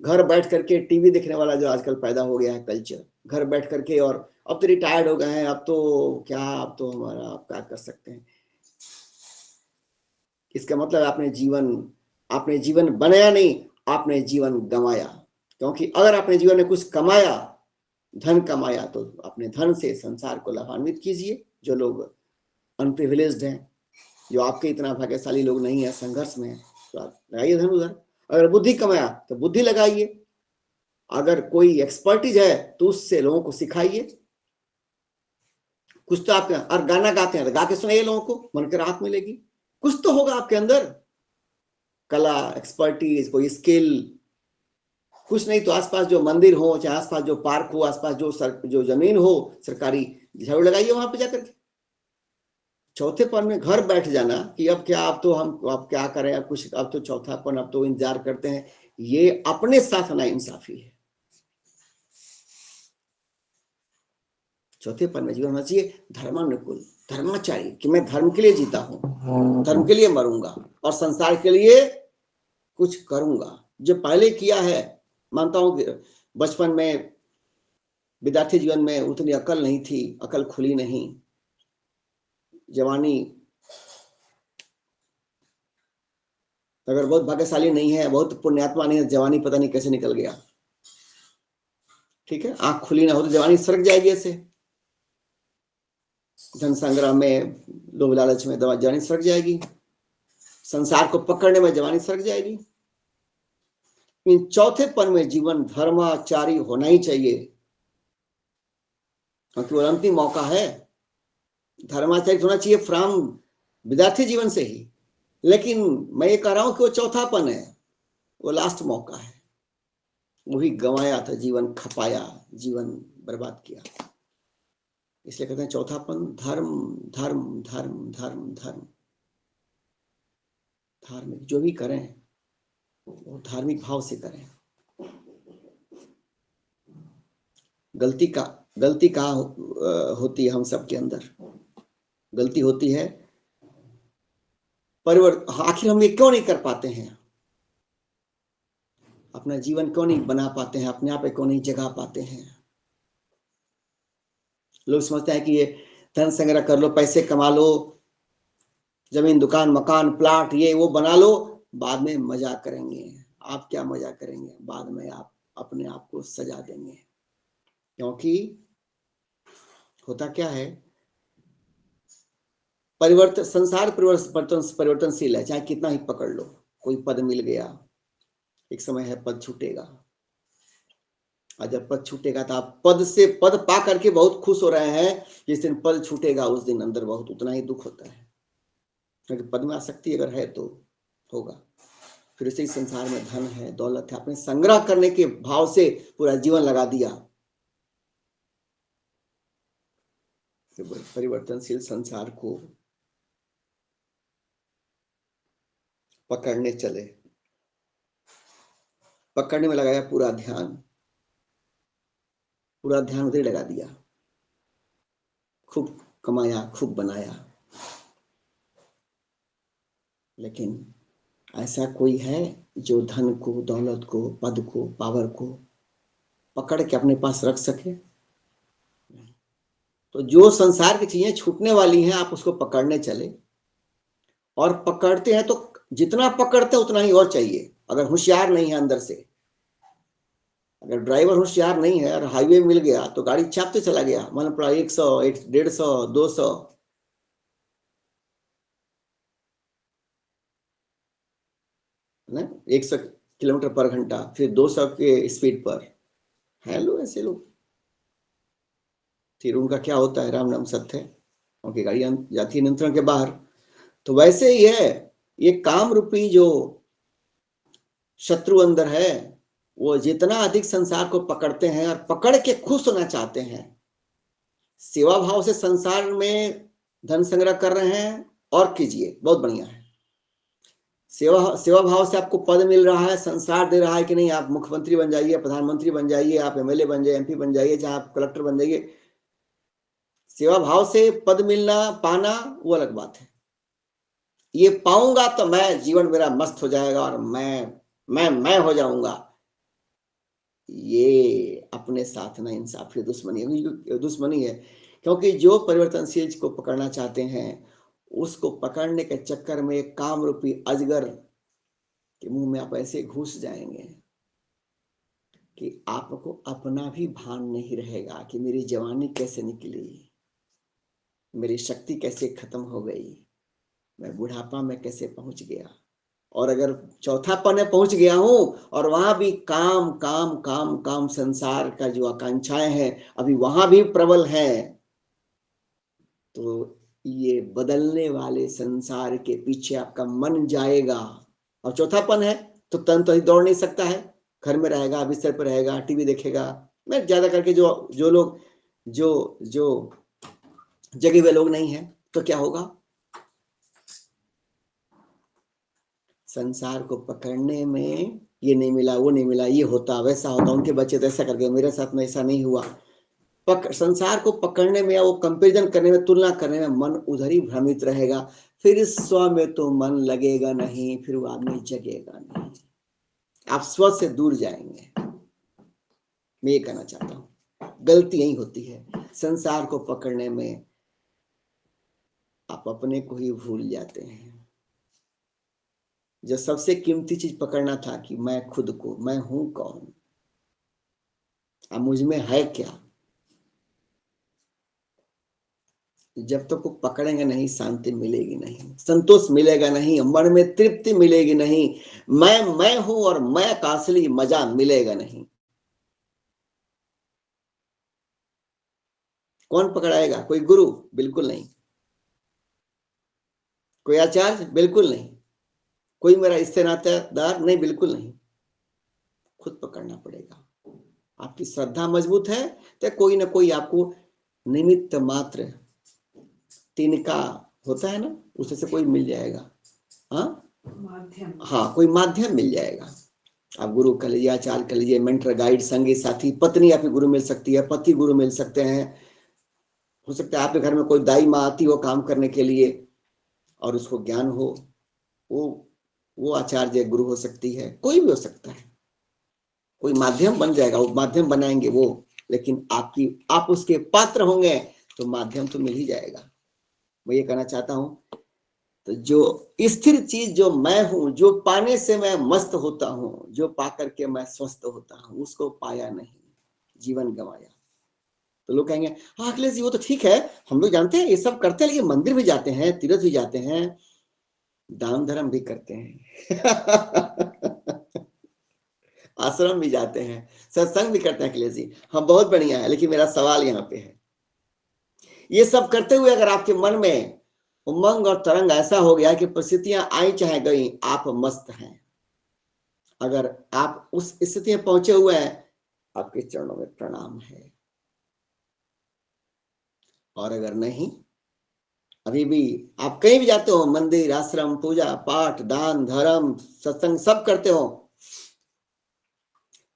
घर बैठ करके टीवी देखने वाला जो आजकल पैदा हो गया है कल्चर, घर बैठ करके, और अब तो रिटायर्ड हो गए हैं, अब तो हमारा आप क्या कर सकते हैं। इसका मतलब आपने जीवन बनाया नहीं, आपने जीवन गंवाया। क्योंकि अगर आपने जीवन में कुछ कमाया, धन कमाया, तो अपने धन से संसार को लाभान्वित कीजिए। जो लोग अनप्रिविलेज्ड हैं, जो आपके इतना भाग्यशाली लोग नहीं है, संघर्ष में है, तो आप लगाइए धन उधर। अगर बुद्धि कमाया तो बुद्धि लगाइए। अगर कोई एक्सपर्टीज है तो उससे लोगों को सिखाइए। कुछ तो आपके, और गाना गाते हैं तो गा के सुनाइए लोगों को, मन की राहत मिलेगी। कुछ तो होगा आपके अंदर, कला, एक्सपर्टीज, कोई स्किल। कुछ नहीं तो आसपास जो मंदिर हो, चाहे आसपास जो पार्क हो, आसपास जो जमीन हो सरकारी, झाड़ू लगाइए वहां पे जाकर के। चौथेपन में घर बैठ जाना कि अब क्या, अब क्या करें, अब कुछ, अब तो चौथापन, अब तो इंतजार करते हैं, ये अपने साथ नाइंसाफी है। चौथेपन में जीवन होना चाहिए धर्मानुकूल, धर्माचारी, कि मैं धर्म के लिए जीता हूं, धर्म के लिए मरूंगा और संसार के लिए कुछ करूंगा। जो पहले किया है, मानता हूं कि बचपन में, विद्यार्थी जीवन में उतनी अकल नहीं थी, अकल खुली नहीं, जवानी अगर बहुत भाग्यशाली नहीं है, बहुत पुण्यात्मा नहीं है, जवानी पता नहीं कैसे निकल गया। ठीक है, आंख खुली ना हो तो जवानी सरक जाएगी ऐसे, धन संग्रह में, लोभ लालच में जवानी सरक जाएगी, संसार को पकड़ने में जवानी सरक जाएगी। इन चौथेपन में जीवन धर्माचारी होना ही चाहिए, क्योंकि वो अंतिम मौका है। धर्माचारी होना चाहिए फ्रॉम विद्यार्थी जीवन से ही, लेकिन मैं ये कह रहा हूं कि वो चौथापन है, वो लास्ट मौका है। वही गंवाया था, जीवन खपाया, जीवन बर्बाद किया। इसलिए कहते हैं चौथापन, धर्म धर्म धर्म धर्म धर्म। धार्मिक जो भी करें वो धार्मिक भाव से करें। गलती कहाँ होती है हम सबके अंदर? गलती होती है आखिर हम ये क्यों नहीं कर पाते हैं? अपना जीवन क्यों नहीं बना पाते हैं? अपने आप क्यों नहीं जगा पाते हैं? लोग समझते हैं कि ये धन संग्रह कर लो, पैसे कमा लो, जमीन, दुकान, मकान, प्लाट, ये वो बना लो, बाद में मजा करेंगे। आप क्या मजा करेंगे? बाद में आप अपने आप को सजा देंगे। क्योंकि होता क्या है, संसार परिवर्तनशील है, चाहे कितना ही पकड़ लो। कोई पद मिल गया, एक समय है पद छूटेगा, और जब पद छूटेगा तो आप पद पा करके बहुत खुश हो रहे हैं, जिस दिन पद छूटेगा उस दिन अंदर बहुत उतना ही दुख होता है, क्योंकि पद में आसक्ति अगर है तो होगा। फिर इसी संसार में धन है, दौलत है, आपने संग्रह करने के भाव से पूरा जीवन लगा दिया। परिवर्तनशील संसार को पकड़ने चले, पकड़ने में लगाया पूरा ध्यान उधर लगा दिया, खूब कमाया, खूब बनाया। लेकिन ऐसा कोई है जो धन को, दौलत को, पद को, पावर को पकड़ के अपने पास रख सके? तो जो संसार की चीजें छूटने वाली हैं, आप उसको पकड़ने चले, और पकड़ते हैं तो जितना पकड़ते हैं उतना ही और चाहिए। अगर होशियार नहीं है अंदर से, अगर ड्राइवर होशियार नहीं है और हाईवे मिल गया तो गाड़ी चापते चला गया, मान पड़ा 100, 150, 200, 100 किलोमीटर पर घंटा, फिर 200 के स्पीड पर है लोग, ऐसे लोग। फिर उनका क्या होता है? राम नाम सत्य है, क्योंकि गाड़ियां जाती है नियंत्रण के बाहर। तो वैसे ही है, ये काम रूपी जो शत्रु अंदर है, वो जितना अधिक संसार को पकड़ते हैं और पकड़ के खुश होना चाहते हैं। सेवा भाव से संसार में धन संग्रह कर रहे हैं, और कीजिए, बहुत बढ़िया है। सेवा भाव से आपको पद मिल रहा है, संसार दे रहा है कि नहीं, आप मुख्यमंत्री बन जाइए, प्रधानमंत्री बन जाइए, आप एमएलए बन जाइए, एमपी बन जाइए, चाहे आप कलेक्टर बन जाइए। सेवा भाव से पद मिलना, पाना, वो अलग बात है। ये पाऊंगा तो मैं, जीवन मेरा मस्त हो जाएगा और मैं हो जाऊंगा, ये अपने साथ ना इंसाफी दुश्मनी है। क्योंकि जो परिवर्तनशील को पकड़ना चाहते हैं, उसको पकड़ने के चक्कर में काम रूपी अजगर के मुंह में आप ऐसे घुस जाएंगे कि आपको अपना भी भान नहीं रहेगा कि मेरी जवानी कैसे निकली, मेरी शक्ति कैसे खत्म हो गई, मैं बुढ़ापा में कैसे पहुंच गया। और अगर चौथापन में पहुंच गया हूं और वहां भी काम काम काम काम, संसार का जो आकांक्षाएं हैं अभी वहां भी प्रबल है, तो ये बदलने वाले संसार के पीछे आपका मन जाएगा। और चौथापन है तो तन तो ही दौड़ नहीं सकता है, घर में रहेगा, बिस्तर पर रहेगा, टीवी देखेगा। मैं ज्यादा करके जो लोग जो जगे हुए लोग नहीं है तो क्या होगा? संसार को पकड़ने में ये नहीं मिला, वो नहीं मिला, ये होता वैसा होता, उनके बच्चे तो ऐसा कर गए, मेरे साथ में ऐसा नहीं हुआ। संसार को पकड़ने में या वो कंपैरिजन करने में, तुलना करने में मन उधर ही भ्रमित रहेगा। फिर स्व में तो मन लगेगा नहीं, फिर वो आदमी जगेगा नहीं, आप स्व से दूर जाएंगे। मैं ये कहना चाहता हूँ, गलती यही होती है संसार को पकड़ने में, आप अपने को ही भूल जाते हैं। जो सबसे कीमती चीज पकड़ना था कि मैं खुद को, मैं हूं कौन, अब मुझ में है क्या। जब तक वो पकड़ेंगे नहीं, शांति मिलेगी नहीं, संतोष मिलेगा नहीं, मन में तृप्ति मिलेगी नहीं, मैं हूं और मैं का असली मजा मिलेगा नहीं। कौन पकड़ाएगा? कोई गुरु? बिल्कुल नहीं। कोई आचार्य? बिल्कुल नहीं। कोई मेरा इससे नातेदार? नहीं, बिल्कुल नहीं। खुद पकड़ना पड़ेगा। आपकी श्रद्धा मजबूत है तो कोई ना कोई आपको निमित्त मात्र, तिनका होता है ना, उससे से कोई मिल जाएगा। हाँ, कोई माध्यम मिल जाएगा। आप गुरु कह लीजिए, आचार्य कह लीजिए, मेंटर, गाइड, संगी साथी, पत्नी आपकी गुरु मिल सकती है, पति गुरु मिल सकते हैं। हो सकता है आपके घर में कोई दाई माँ आती हो काम करने के लिए और उसको ज्ञान हो, वो आचार्य गुरु हो सकती है, कोई भी हो सकता है। कोई माध्यम बन जाएगा, वो माध्यम बनाएंगे वो, लेकिन आप उसके पात्र होंगे तो माध्यम तो मिल ही जाएगा। मैं ये कहना चाहता हूं, तो जो स्थिर चीज जो मैं हूं, जो पाने से मैं मस्त होता हूं, जो पाकर के मैं स्वस्थ होता हूं, उसको पाया नहीं, जीवन गंवाया। तो लोग कहेंगे हाँ अखिलेश जी वो तो ठीक है, हम लोग जानते हैं ये सब करते हैं, लेकिन मंदिर भी जाते हैं, तीर्थ भी जाते हैं, दान धर्म भी करते हैं आश्रम भी जाते हैं, सत्संग भी करते हैं अखिलेश जी। हाँ बहुत बढ़िया है, लेकिन मेरा सवाल यहाँ पे है, ये सब करते हुए अगर आपके मन में उमंग और तरंग ऐसा हो गया कि परिस्थितियां आई चाहे गई, आप मस्त हैं, अगर आप उस स्थिति में पहुंचे हुए हैं, आपके चरणों में प्रणाम है। और अगर नहीं, अभी भी आप कहीं भी जाते हो, मंदिर, आश्रम, पूजा पाठ, दान धर्म, सत्संग सब करते हो,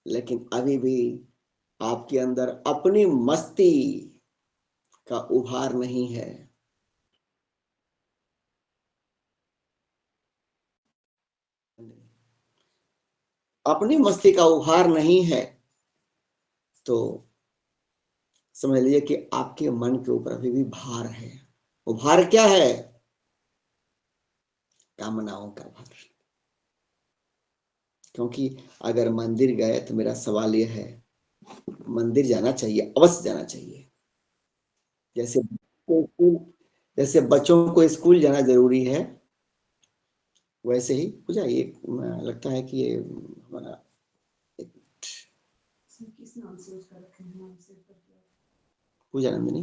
लेकिन अभी भी आपके अंदर अपनी मस्ती का उभार नहीं है, अपनी मस्ती का उभार नहीं है, तो समझ लीजिए कि आपके मन के ऊपर अभी भी भार है। वो भार क्या है? कामनाओं का भार। क्योंकि अगर मंदिर गए तो मेरा सवाल यह है, मंदिर जाना चाहिए, अवश्य जाना चाहिए। जैसे बच्चों को स्कूल जाना जरूरी है, वैसे ही पूजा, ये लगता है कि ये हमारा किस नाम से उसका रखे हैं, नाम से पूजा नंदिनी,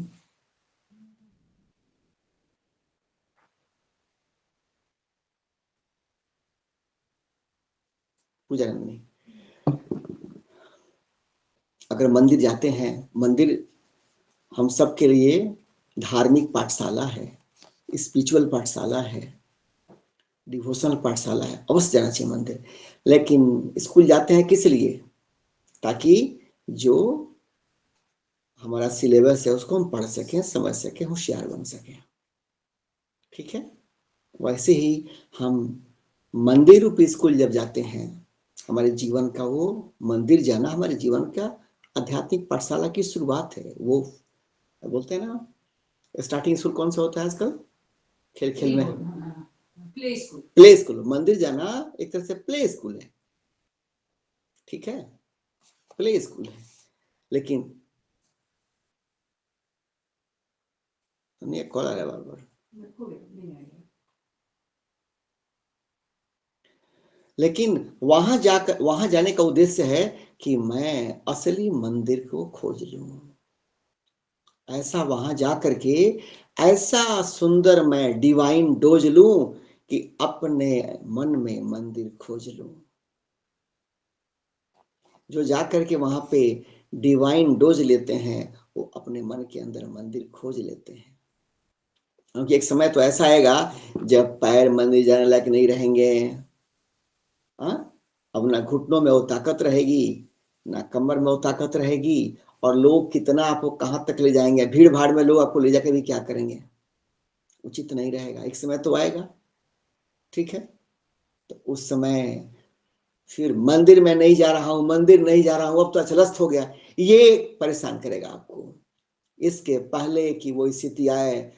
पूजा नंदिनी। अगर मंदिर जाते हैं, मंदिर हम सब के लिए धार्मिक पाठशाला है, स्पिरिचुअल पाठशाला है, डिवोशनल पाठशाला है, अवश्य जाना चाहिए मंदिर। लेकिन स्कूल जाते हैं किस लिए? ताकि जो हमारा सिलेबस है उसको हम पढ़ सकें, समझ सकें, होशियार बन सकें। ठीक है, वैसे ही हम मंदिर रूपी स्कूल जब जाते हैं, हमारे जीवन का वो मंदिर जाना हमारे जीवन का आध्यात्मिक पाठशाला की शुरुआत है। वो बोलते हैं ना, स्टार्टिंग स्कूल कौन सा होता है आजकल? खेल खेल में प्ले स्कूल। Play school. मंदिर जाना एक तरह से प्ले स्कूल है, ठीक है, प्ले स्कूल है। लेकिन नहीं, कॉल आ रहा है बार बार। लेकिन वहां जाने का उद्देश्य है कि मैं असली मंदिर को खोज लूं, ऐसा वहां जा करके ऐसा सुंदर मैं डिवाइन डोज लूं कि अपने मन में मंदिर खोज लूं। जो जा करके वहां पे डिवाइन डोज लेते हैं वो अपने मन के अंदर मंदिर खोज लेते हैं। क्योंकि एक समय तो ऐसा आएगा जब पैर मंदिर जाने लायक नहीं रहेंगे। अब ना घुटनों में वो ताकत रहेगी, ना कमर में वो ताकत रहेगी, और लोग कितना आपको कहां तक ले जाएंगे, भीड़ भाड़ में लोग आपको ले जाकर भी क्या करेंगे, उचित नहीं रहेगा। एक समय तो आएगा, ठीक है, तो उस समय फिर मंदिर में नहीं जा रहा हूं, मंदिर नहीं जा रहा हूं, अब तो अचलस्त हो गया, ये परेशान करेगा आपको। इसके पहले कि वो स्थिति आए,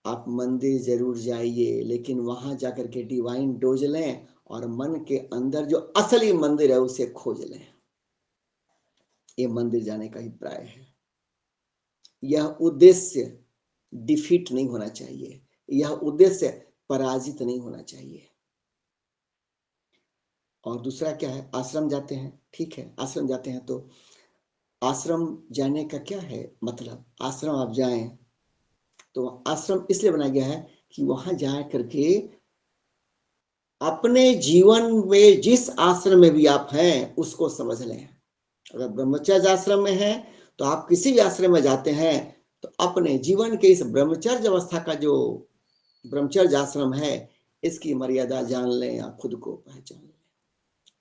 आप मंदिर जरूर जाइए, लेकिन वहां जाकर के डिवाइन डोज लें और मन के अंदर जो असली मंदिर है उसे खोज लें। ये मंदिर जाने का अभिप्राय है। यह उद्देश्य डिफीट नहीं होना चाहिए, यह उद्देश्य पराजित नहीं होना चाहिए। और दूसरा क्या है, आश्रम जाते हैं, ठीक है, आश्रम जाते हैं तो आश्रम जाने का क्या है मतलब, आश्रम आप जाएं तो आश्रम इसलिए बनाया गया है कि वहां जा करके अपने जीवन में जिस आश्रम में भी आप हैं उसको समझ लें। अगर ब्रह्मचर्य आश्रम में है तो आप किसी भी आश्रम में जाते हैं तो अपने जीवन के इस ब्रह्मचर्य अवस्था का जो ब्रह्मचर्य आश्रम है इसकी मर्यादा जान लें या खुद को पहचान लें।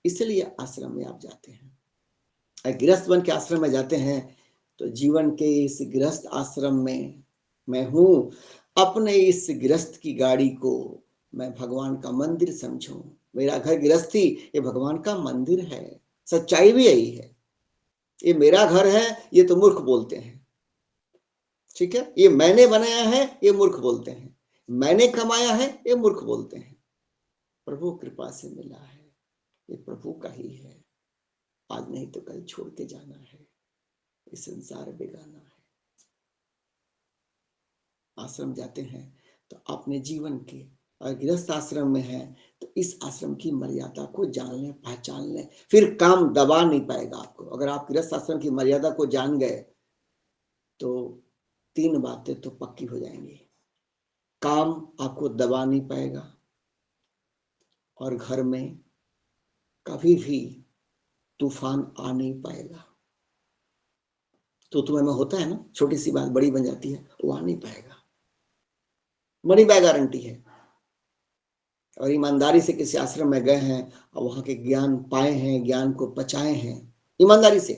इसलिए आश्रम में आप जाते हैं। गृहस्थ बन के आश्रम में जाते हैं तो जीवन के इस गृहस्थ आश्रम में मैं हूं, अपने इस गृहस्थ की गाड़ी को मैं भगवान का मंदिर समझूं। मेरा घर गृहस्थी ये भगवान का मंदिर है। सच्चाई भी यही है। ये मेरा घर है ये तो मूर्ख बोलते हैं, ठीक है, ये मैंने बनाया है ये मूर्ख बोलते हैं, मैंने कमाया है ये मूर्ख बोलते हैं। प्रभु कृपा से मिला है, ये प्रभु का ही है। आज नहीं तो कल छोड़ के जाना है, ये संसार बेगाना है। आश्रम जाते हैं तो अपने जीवन के, और गृहस्थ आश्रम में है तो इस आश्रम की मर्यादा को जान लें, पहचान लें, फिर काम दबा नहीं पाएगा आपको। अगर आप गृहस्थ आश्रम की मर्यादा को जान गए तो 3 बातें तो पक्की हो जाएंगी। काम आपको दबा नहीं पाएगा, और घर में कभी भी तूफान आ नहीं पाएगा। तो तुम्हें में होता है ना, छोटी सी बात बड़ी बन जाती है, वो आ नहीं पाएगा। मनी बैग गारंटी है। और ईमानदारी से किसी आश्रम में गए हैं और वहां के ज्ञान पाए हैं, ज्ञान को पचाए हैं ईमानदारी से।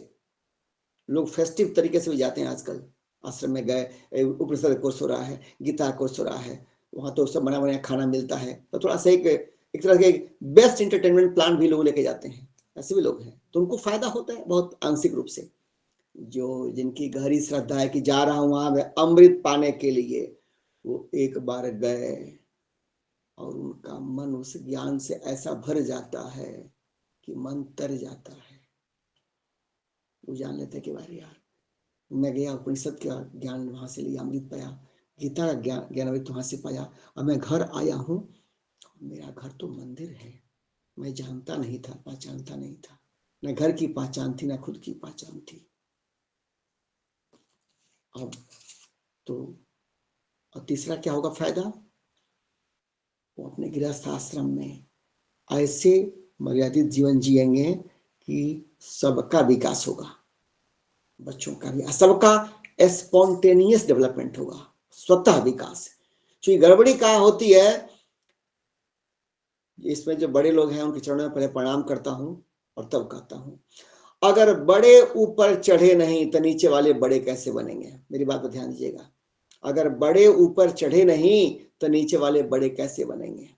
लोग फेस्टिव तरीके से भी जाते हैं आजकल, आश्रम में गए, उपनिषद कोर्स हो रहा है, गीता कोर्स हो रहा है, वहां तो सब बना बना खाना मिलता है, तो थोड़ा सा एक तरह के बेस्ट इंटरटेनमेंट प्लान भी लोग लेके जाते हैं। ऐसे भी लोग हैं तो उनको फायदा होता है बहुत आंशिक रूप से। जो जिनकी गहरी श्रद्धा है कि जा रहा हूं वहां मैं अमृत पाने के लिए, वो एक बार गए और उनका मन उस ज्ञान से ऐसा भर जाता है कि मन तर जाता है। वो जान लेते कि भाई यार मैं गया, उपनिषद का ज्ञान वहां से लिया, अमृत पाया, गीता का ज्ञान अमृत वहां से पाया, और मैं घर आया हूं, मेरा घर तो मंदिर है। मैं जानता नहीं था, पहचानता नहीं था, न घर की पहचान थी, न खुद की पहचान थी। अब तो और तीसरा क्या होगा फायदा, वो अपने गृहस्थ आश्रम में ऐसे मर्यादित जीवन जिएंगे कि सबका विकास होगा, बच्चों का भी, सबका स्पॉन्टेनियस डेवलपमेंट होगा, स्वतः विकास। क्योंकि गड़बड़ी कहाँ होती है, इसमें जो बड़े लोग हैं उनके चरणों में पहले प्रणाम करता हूं और तब कहता हूं, अगर बड़े ऊपर चढ़े नहीं तो नीचे वाले बड़े कैसे बनेंगे। मेरी बात पर ध्यान दीजिएगा, अगर बड़े ऊपर चढ़े नहीं तो नीचे वाले बड़े कैसे बनेंगे।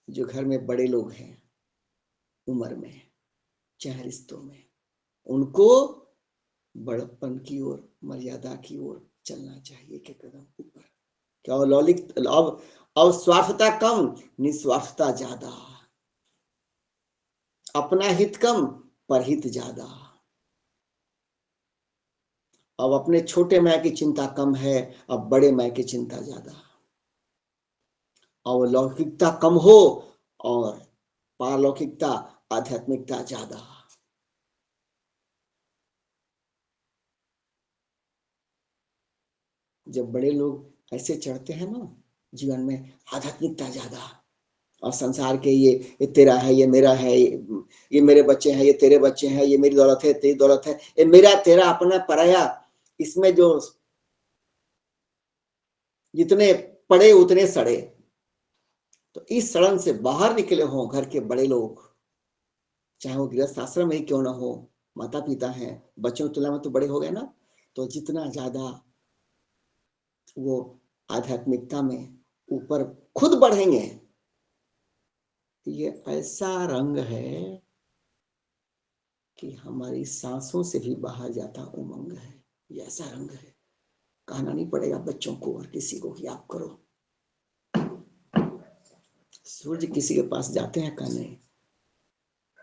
जो घर में बड़े लोग हैं उम्र में चाहे रिश्तों में, उनको बड़प्पन की ओर, मर्यादा की ओर चलना चाहिए, के कदम ऊपर। क्या लौलिक अब स्वार्थता कम, निस्वार्थता ज्यादा, अपना हित कम परहित ज्यादा। अब अपने छोटे मैं की चिंता कम है, अब बड़े मैं की चिंता ज्यादा। और लौकिकता कम हो और पारलौकिकता, आध्यात्मिकता ज्यादा। जब बड़े लोग ऐसे चढ़ते हैं ना जीवन में, आध्यात्मिकता ज्यादा, और संसार के ये तेरा है, ये मेरा है, ये मेरे बच्चे हैं, ये तेरे बच्चे हैं, ये मेरी दौलत है, तेरी दौलत है, ये मेरा तेरा अपना पराया, इसमें जो जितने पड़े उतने सड़े। तो इस सड़न से बाहर निकले हों घर के बड़े लोग, चाहे वो गृहस्थ आश्रम में ही क्यों ना हो, माता पिता हैं, बच्चों की तुलना में तो बड़े हो गए ना, तो जितना ज्यादा वो आध्यात्मिकता में ऊपर खुद बढ़ेंगे, ये ऐसा रंग है कि हमारी सांसों से भी बाहर जाता उमंग है। ये ऐसा रंग है, कहना नहीं पड़ेगा बच्चों को और किसी को कि आप करो। सूर्य किसी के पास जाते हैं कहने,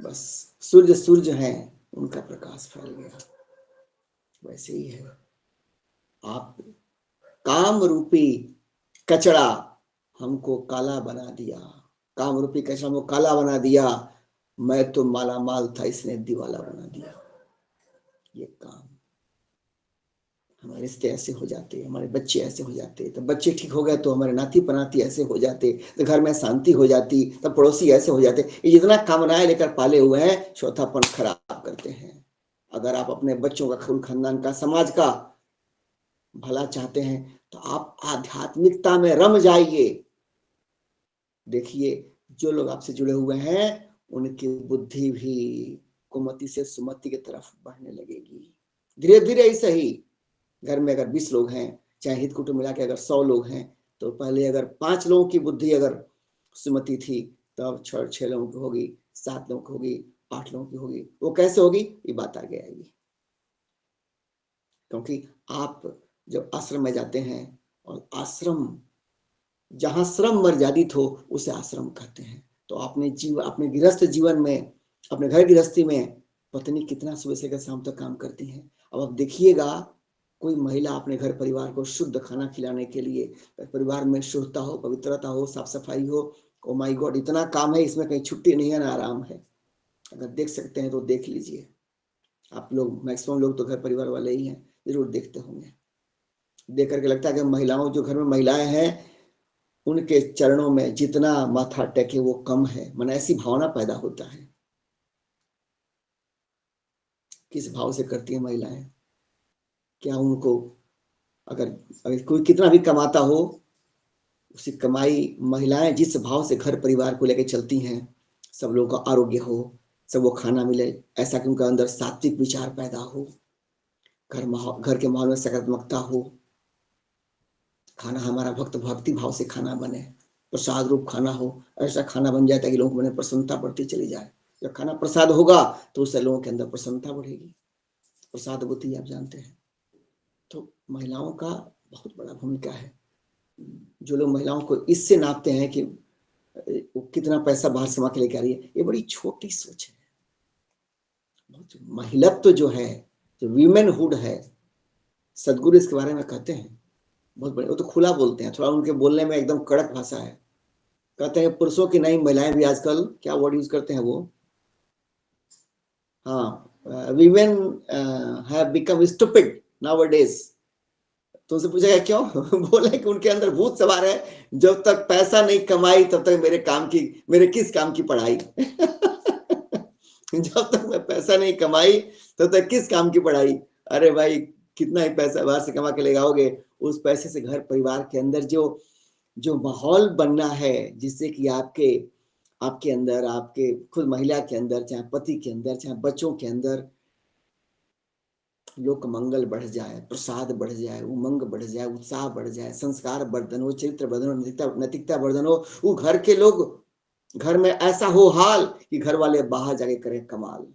बस सूर्य हैं, उनका प्रकाश फैल गया। वैसे ही है, आप काम रूपी कचरा हमको काला बना दिया, काम रूपी कचरा हमको काला बना दिया, मैं तो माला माल था, इसने दिवाला बना दिया। ये काम, हमारे रिश्ते ऐसे हो जाते, हमारे बच्चे ऐसे हो जाते, तो बच्चे ठीक हो गए तो हमारे नाती पनाती ऐसे हो जाते, तो घर में शांति हो जाती, तब पड़ोसी ऐसे हो जाते। ये जितना कामनाएं लेकर पाले हुए हैं, चौथापन खराब करते हैं। अगर आप अपने बच्चों का, कुल खानदान का, समाज का भला चाहते हैं तो आप आध्यात्मिकता में रम जाइए। देखिए जो लोग आपसे जुड़े हुए हैं उनकी बुद्धि भी कुमति से सुमति की तरफ बढ़ने लगेगी। धीरे धीरे ही सही। घर में अगर 20 लोग हैं, चाहे हित कुटुंब मिला के अगर 100 लोग हैं, तो पहले अगर 5 लोगों की बुद्धि अगर सुमति थी, तब 6 लोगों की होगी, 7 लोगों की होगी, 8 लोगों की होगी। वो कैसे होगी, ये बात आगे आएगी। क्योंकि आप जब आश्रम में जाते हैं, और आश्रम जहां श्रम मर्यादित हो उसे आश्रम कहते हैं, तो अपने गृहस्थ जीवन में, अपने घर गृहस्थी में पत्नी कितना सुबह से लेकर शाम तक काम करती है। अब आप देखिएगा, कोई महिला अपने घर परिवार को शुद्ध खाना खिलाने के लिए, परिवार में शुद्धता हो, पवित्रता हो, साफ सफाई हो, ओ माय गॉड, इतना काम है, इसमें कहीं छुट्टी नहीं है ना आराम है। अगर देख सकते हैं तो देख लीजिए। आप लोग, मैक्सिमम लोग तो घर परिवार वाले ही हैं, जरूर देखते होंगे। देख करके लगता है कि महिलाओं, जो घर में महिलाएं हैं, उनके चरणों में जितना माथा टेके वो कम है, मन ऐसी भावना पैदा होता है। किस भाव से करती है महिलाएं? क्या उनको अगर कोई कितना भी कमाता हो, उसी कमाई, महिलाएं जिस भाव से घर परिवार को लेकर चलती हैं, सब लोगों का आरोग्य हो, सबको खाना मिले, ऐसा कि उनका अंदर सात्विक विचार पैदा हो, घर के माहौल में सकारात्मकता हो, खाना हमारा भक्ति भाव से खाना बने, प्रसाद रूप खाना हो, ऐसा खाना बन जाए ताकि लोगों में प्रसन्नता बढ़ती चली जाए। जब खाना प्रसाद होगा तो उससे लोगों के अंदर प्रसन्नता बढ़ेगी। प्रसाद बुद्धि आप जानते हैं। तो महिलाओं का बहुत बड़ा भूमिका है। जो लोग महिलाओं को इससे नापते हैं कि वो कितना पैसा बाहर से के लेके आ रही है, ये बड़ी छोटी सोच है। महिलत्व तो जो है, जो वीमेनहुड है, सदगुरु इसके बारे में कहते हैं बहुत बड़े, वो तो खुला बोलते हैं, थोड़ा उनके बोलने में एकदम कड़क भाषा है। कहते हैं पुरुषों की नहीं, महिलाएं भी आजकल क्या वर्ड यूज करते हैं वो, हाँ, women have become stupid nowadays. तो उनसे पूछेगा क्यों? बोले कि उनके अंदर भूत सवार है, जब तक पैसा नहीं कमाई तब तक मेरे किस काम की पढ़ाई। जब तक मैं पैसा नहीं कमाई तब तक किस काम की पढ़ाई। अरे भाई, कितना ही पैसा बाहर से कमा के ले आओगे, उस पैसे से घर परिवार के अंदर जो माहौल बनना है, जिससे कि आपके अंदर, आपके खुद महिला के अंदर, चाहे पति के अंदर, चाहे बच्चों के अंदर लोक मंगल बढ़ जाए, प्रसाद बढ़ जाए, उमंग बढ़ जाए, उत्साह बढ़ जाए, संस्कार वर्धन हो, चरित्र वर्धन हो, नैतिकता वर्धन हो, वो घर के लोग, घर में ऐसा हो हाल कि घर वाले बाहर जाके करें कमाल।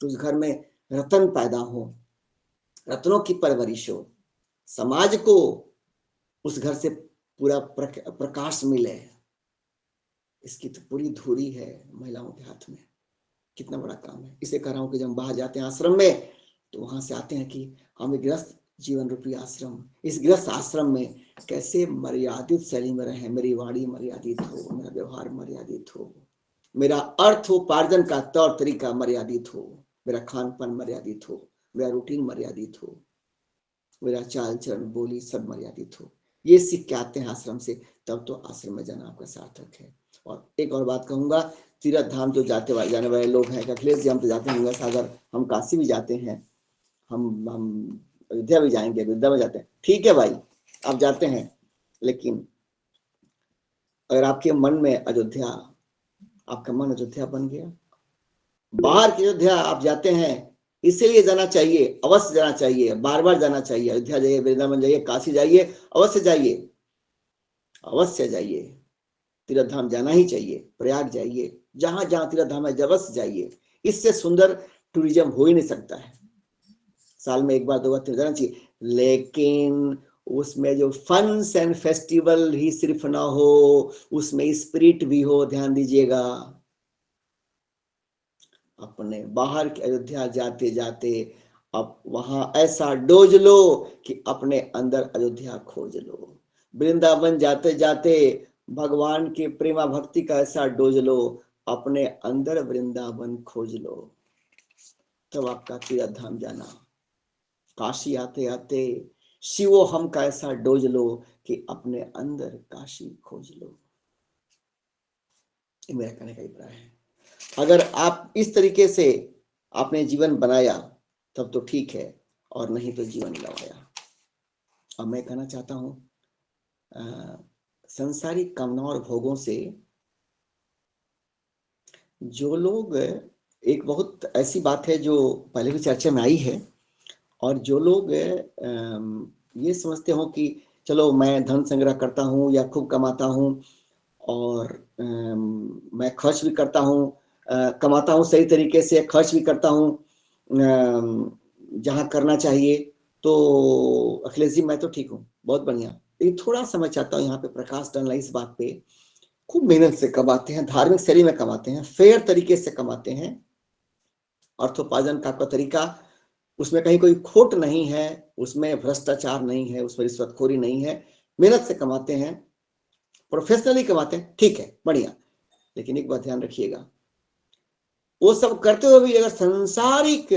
तो उस घर में रतन पैदा हो, रत्नों की परवरिश हो, समाज को उस घर से पूरा प्रकाश मिले। इसकी तो पूरी धुरी है महिलाओं के हाथ में। कितना बड़ा काम है। इसे कह रहा हूं कि जब बाहर जाते हैं आश्रम में, तो वहां से आते हैं कि हमें गृहस्थ जीवन रूपी आश्रम, इस गृहस्थ आश्रम में कैसे मर्यादित शैली में रहे, मेरी वाणी मर्यादित हो, मेरा व्यवहार मर्यादित हो, मेरा अर्थोपार्जन का तौर तरीका मर्यादित हो, मेरा खान पान मर्यादित हो, मेरा रूटीन मर्यादित हो। मेरा चाल चरण बोली सब मर्यादित हो। ये सीख के आते हैं आश्रम से, तब तो आश्रम में जाना आपका सार्थक है। और एक और बात कहूंगा, तीर्थ धाम जो जाने वाले लोग हैं, अखिलेश जी हम तो जाते हैं गंगा सागर, हम काशी भी जाते हैं, हम अयोध्या भी जाएंगे, अयोध्या में जाते हैं, ठीक है भाई आप जाते हैं, लेकिन अगर आपके मन में अयोध्या, आपका मन अयोध्या बन गया, बाहर की अयोध्या आप जाते हैं, इसीलिए जाना चाहिए, अवश्य जाना चाहिए, बार बार जाना चाहिए। अयोध्या जाइए, वृंदावन जाइए, काशी जाइए, अवश्य जाइए, अवश्य जाइए, तीर्थ धाम जाना ही चाहिए, प्रयाग जाइए, जहां जहां तीर्थ धाम है अवश्य जाइए। इससे सुंदर टूरिज्म हो ही नहीं सकता है। साल में एक बार दो बार तीन जाना चाहिए, लेकिन उसमें जो फन्स एंड फेस्टिवल ही सिर्फ ना हो, उसमें स्पिरिट भी हो, ध्यान दीजिएगा। अपने बाहर की अयोध्या जाते जाते अब वहां ऐसा डोज लो कि अपने अंदर अयोध्या खोज लो। वृंदावन जाते जाते भगवान के प्रेमा भक्ति का ऐसा डोज लो, अपने अंदर वृंदावन खोज लो, तब आपका तीर्थ धाम जाना। काशी आते आते शिवो हम का ऐसा डोज लो कि अपने अंदर काशी खोज लो। ये मेरा कहने का अभिप्राय है। अगर आप इस तरीके से आपने जीवन बनाया तब तो ठीक है, और नहीं तो जीवन गंवाया। अब मैं कहना चाहता हूं, संसारिक कामनाओं और भोगों से जो लोग, एक बहुत ऐसी बात है जो पहले भी चर्चा में आई है, और जो लोग ये समझते हो कि चलो मैं धन संग्रह करता हूँ या खूब कमाता हूँ और मैं खर्च भी करता हूँ, कमाता हूँ सही तरीके से, खर्च भी करता हूँ जहाँ करना चाहिए, तो अखिलेश जी मैं तो ठीक हूँ, बहुत बढ़िया। लेकिन थोड़ा समझ चाहता हूँ यहाँ पे प्रकाश डालना इस बात पे, खूब मेहनत से कमाते हैं, धार्मिक शैली में कमाते हैं, फेयर तरीके से कमाते हैं, अर्थोपार्जन का तरीका, उसमें कहीं कोई खोट नहीं है, उसमें भ्रष्टाचार नहीं है, उसमें रिश्वतखोरी नहीं है, मेहनत से कमाते हैं, प्रोफेशनली कमाते हैं, ठीक है, बढ़िया। लेकिन एक बात ध्यान रखिएगा, वो सब करते हुए भी अगर सांसारिक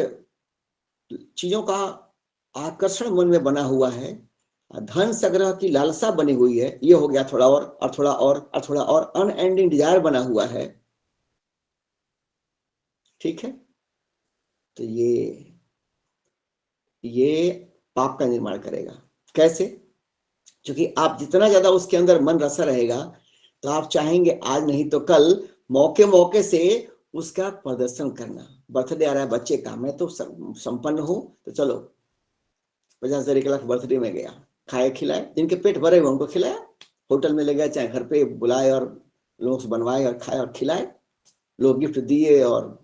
चीजों का आकर्षण मन में बना हुआ है, धन संग्रह की लालसा बनी हुई है, ये हो गया थोड़ा और थोड़ा और थोड़ा और, अनएंडिंग डिजायर बना हुआ है, ठीक है, तो ये पाप का निर्माण करेगा। कैसे? क्योंकि आप जितना ज्यादा उसके अंदर मन रसा रहेगा, तो आप चाहेंगे आज नहीं तो कल मौके मौके से उसका प्रदर्शन करना। बर्थडे आ रहा है बच्चे का, मैं तो संपन्न हूं, तो चलो 50,000 1 लाख बर्थडे में गया, खाए खिलाए, जिनके पेट भरे हुए उनको खिलाया, होटल में ले गया, चाहे घर पे बुलाए और लोगों से बनवाए और खाए और खिलाए, लोग गिफ्ट दिए और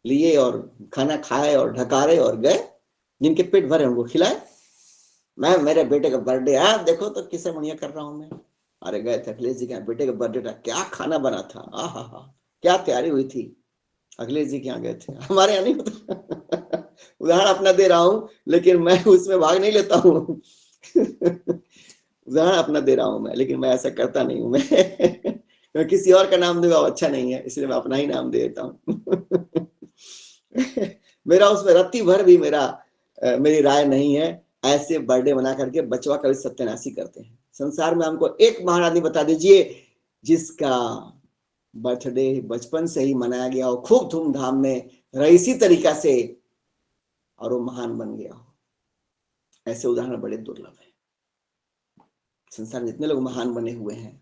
लिए और खाना खाए और ढकारे और गए, जिनके पेट भरे उनको खिलाए। मैं मेरे बेटे का बर्थडे आया, देखो तो किसे बढ़िया कर रहा हूं मैं। अरे गए थे अखिलेश जी के बेटे का बर्थडे था, क्या खाना बना था, आहा, क्या तैयारी हुई थी। अखिलेश जी के यहाँ गए थे, हमारे यहाँ नहीं होता। उदाहरण अपना दे रहा हूं, लेकिन मैं उसमें भाग नहीं लेता हूँ। उदाहरण अपना दे रहा हूं मैं, लेकिन मैं ऐसा करता नहीं हूं। मैं किसी और का नाम दूंगा अच्छा नहीं है, इसलिए मैं अपना ही नाम दे देता हूँ। मेरा उसमें रत्ती भर भी मेरी राय नहीं है। ऐसे बर्थडे बना करके बचवा कभी सत्यानाशी करते हैं। संसार में हमको एक महान आदमी बता दीजिए जिसका बर्थडे बचपन से ही मनाया गया हो, खूब धूमधाम में, रईसी तरीका से, और वो महान बन गया हो। ऐसे उदाहरण बड़े दुर्लभ है। संसार में जितने लोग महान बने हुए हैं,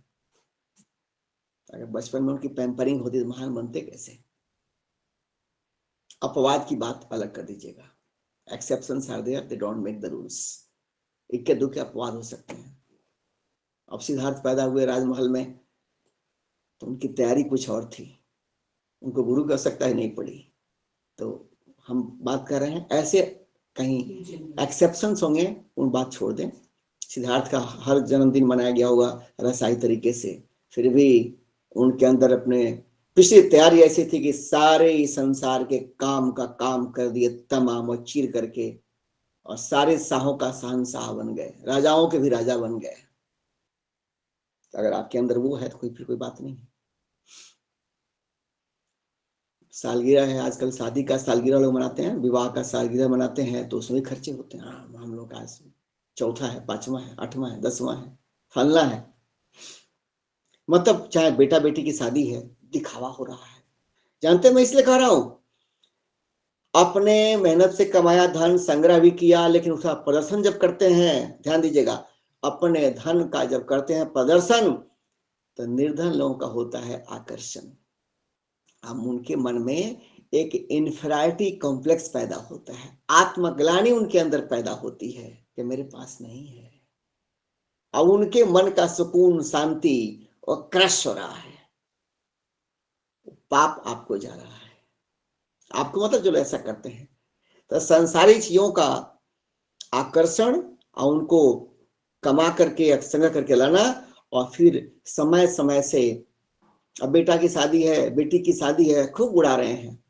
अगर बचपन में उनकी पैम्परिंग होती तो महान बनते कैसे? अपवाद की बात अलग कर दीजिएगा, exceptions are there, they don't make the rules. इक्के दुक्के अपवाद हो सकते हैं। अब सिद्धार्थ पैदा हुए राजमहल में, तो उनकी तैयारी कुछ और थी, उनको गुरु की आवश्यकता ही नहीं पड़ी। तो हम बात कर रहे हैं ऐसे कहीं एक्सेप्शंस होंगे, उन बात छोड़ दें। सिद्धार्थ का हर जन्मदिन मनाया गया होगा रसाई तरीके से, फिर भी उनके अंदर अपने पिछली तैयारी ऐसी थी कि सारे संसार के काम का काम कर दिए तमाम, और चीर करके, और सारे शाहों का शहंशाह बन गए, राजाओं के भी राजा बन गए। अगर आपके अंदर वो है तो फिर कोई बात नहीं। सालगिरह है, आजकल शादी का सालगिरह लोग मनाते हैं, विवाह का सालगिरह मनाते हैं, तो उसमें खर्चे होते हैं। हम लोग आज चौथा है, पांचवा है, आठवां है, 10वां है, फलना है। मतलब चाहे बेटा बेटी की शादी है, दिखावा हो रहा है। जानते, मैं इसलिए कह रहा हूं, अपने मेहनत से कमाया धन संग्रह भी किया, लेकिन उसका प्रदर्शन जब करते हैं, ध्यान दीजिएगा, अपने धन का जब करते हैं प्रदर्शन, तो निर्धन लोगों का होता है आकर्षण। अब उनके मन में एक इन्फीरियरिटी कॉम्प्लेक्स पैदा होता है, आत्मग्लानि उनके अंदर पैदा होती है कि मेरे पास नहीं है। अब उनके मन का सुकून, शांति और क्रश हो रहा है। पाप आपको जा रहा है, आपको मतलब जो ऐसा करते हैं। तो संसारी चीजों का आकर्षण और उनको कमा करके संग्रह करके लाना, और फिर समय समय से, अब बेटा की शादी है, बेटी की शादी है, खूब उड़ा रहे हैं,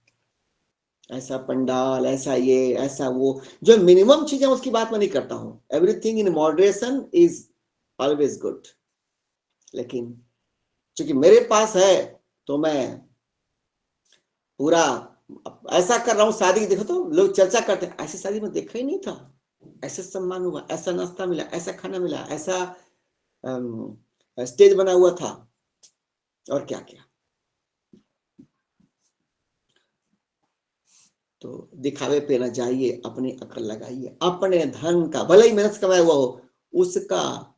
ऐसा पंडाल, ऐसा ये, ऐसा वो, जो मिनिमम चीजें उसकी बात मैं नहीं करता हूं। Everything in moderation is always good. लेकिन क्योंकि मेरे पास है तो मैं पूरा ऐसा कर रहा हूं। शादी देखो तो लोग चर्चा करते हैं, ऐसी शादी में देखा ही नहीं था, ऐसा सम्मान हुआ, ऐसा नाश्ता मिला, ऐसा खाना मिला, ऐसा स्टेज बना हुआ था, और क्या क्या। तो दिखावे पे न जाइए, अपनी अकल लगाइए। अपने धन का, भले ही मेहनत से कमाया हुआ हो, उसका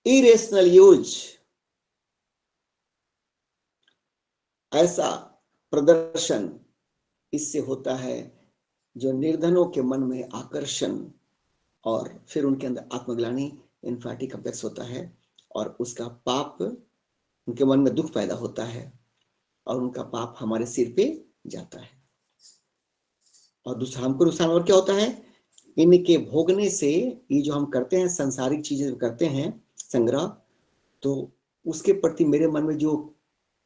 इरेशनल यूज, ऐसा प्रदर्शन, इससे होता है जो निर्धनों के मन में आकर्षण, और फिर उनके अंदर आत्मग्लानि, इन्फीरियरिटी कॉम्प्लेक्स होता है, और उसका पाप, उनके मन में दुख पैदा होता है, और उनका पाप हमारे सिर पे जाता है। और दूसरा हमको नुकसान और क्या होता है, इनके भोगने से, ये जो हम करते हैं संसारिक चीजें करते हैं संग्रह, तो उसके प्रति मेरे मन में जो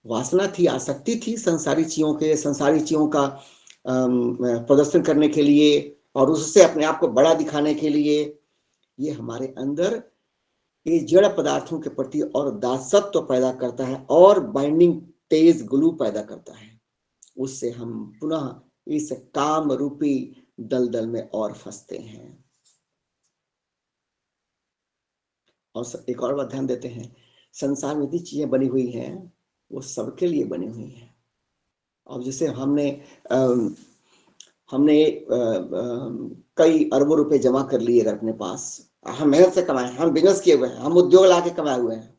वासना थी, आसक्ति थी संसारी चीजों के, संसारी चीजों का प्रदर्शन करने के लिए, और उससे अपने आप को बड़ा दिखाने के लिए, ये हमारे अंदर ये जड़ पदार्थों के प्रति और दासत्व पैदा करता है, और बाइंडिंग तेज ग्लू पैदा करता है। उससे हम पुनः इस काम रूपी दलदल में और फंसते हैं। और एक और बात ध्यान देते हैं, संसार में जितनी चीजें बनी हुई हैं वो सबके लिए बनी हुई हैं। अब जैसे हमने कई अरबों रुपए जमा कर लिए अगर अपने पास, हम मेहनत से कमाए, हम बिजनेस किए हुए हैं, हम उद्योग ला के कमाए हुए हैं,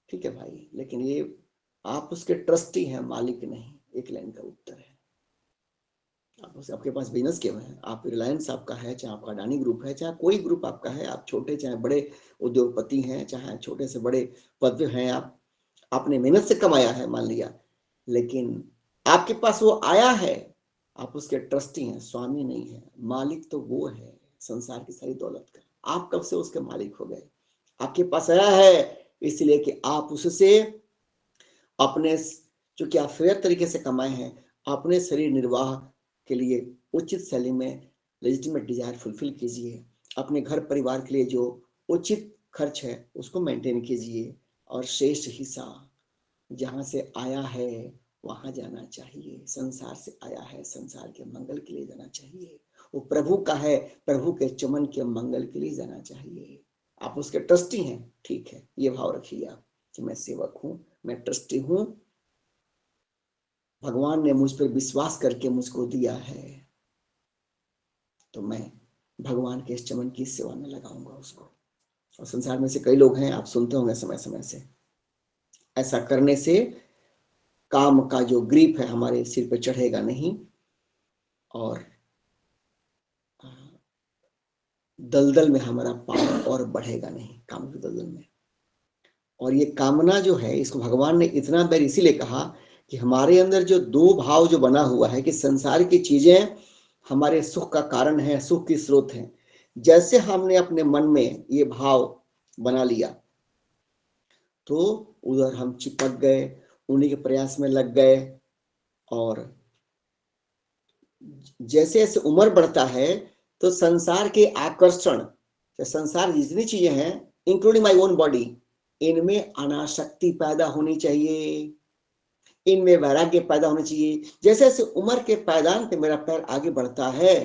ठीक है भाई, लेकिन ये आप उसके ट्रस्टी हैं, मालिक नहीं। एक लाइन का उत्तर है, आपके पास बिजनेस किए हुए हैं, आप रिलायंस आपका है, चाहे आपका अडानी ग्रुप है, चाहे कोई ग्रुप आपका है, आप छोटे चाहे बड़े उद्योगपति हैं, चाहे छोटे से बड़े पद पे हैं, आपने मेहनत से कमाया है मान लिया, लेकिन आपके पास वो आया है, आप उसके ट्रस्टी हैं, स्वामी नहीं है। मालिक तो वो है संसार की सारी दौलत का। आप कब से उसके मालिक हो गए? आपके पास आया है इसलिए कि आप उससे अपने, चूंकि आप फेयर तरीके से कमाए हैं, अपने शरीर निर्वाह के लिए उचित शैली में लेजिटिमेट डिजायर फुलफिल कीजिए। अपने घर परिवार के लिए जो उचित खर्च है उसको मेंटेन कीजिए, और शेष हिस्सा जहां से आया है वहां जाना चाहिए। संसार से आया है, संसार के मंगल के लिए जाना चाहिए। वो प्रभु का है, प्रभु के चमन के मंगल के लिए जाना चाहिए। आप उसके ट्रस्टी हैं, ठीक है, ये भाव रखिए आप कि मैं सेवक हूं, मैं ट्रस्टी हूं, भगवान ने मुझ पर विश्वास करके मुझको दिया है, तो मैं भगवान के इस चमन की सेवा में लगाऊंगा उसको। और संसार में से कई लोग हैं, आप सुनते होंगे समय समय से, ऐसा करने से काम का जो ग्रीप है हमारे सिर पे चढ़ेगा नहीं, और दलदल में हमारा पावर और बढ़ेगा नहीं, काम के दलदल में। और ये कामना जो है, इसको भगवान ने इतना देर इसीलिए कहा कि हमारे अंदर जो दो भाव जो बना हुआ है कि संसार की चीजें हमारे सुख का कारण है, सुख की स्रोत है, जैसे हमने अपने मन में ये भाव बना लिया तो उधर हम चिपक गए, उन्हीं के प्रयास में लग गए। और जैसे जैसे उम्र बढ़ता है तो संसार के आकर्षण, संसार जितनी चीजें हैं इंक्लूडिंग माय ओन बॉडी, इनमें अनासक्ति पैदा होनी चाहिए, इनमें वैराग्य पैदा होना चाहिए। जैसे जैसे उम्र के पायदान पे मेरा पैर आगे बढ़ता है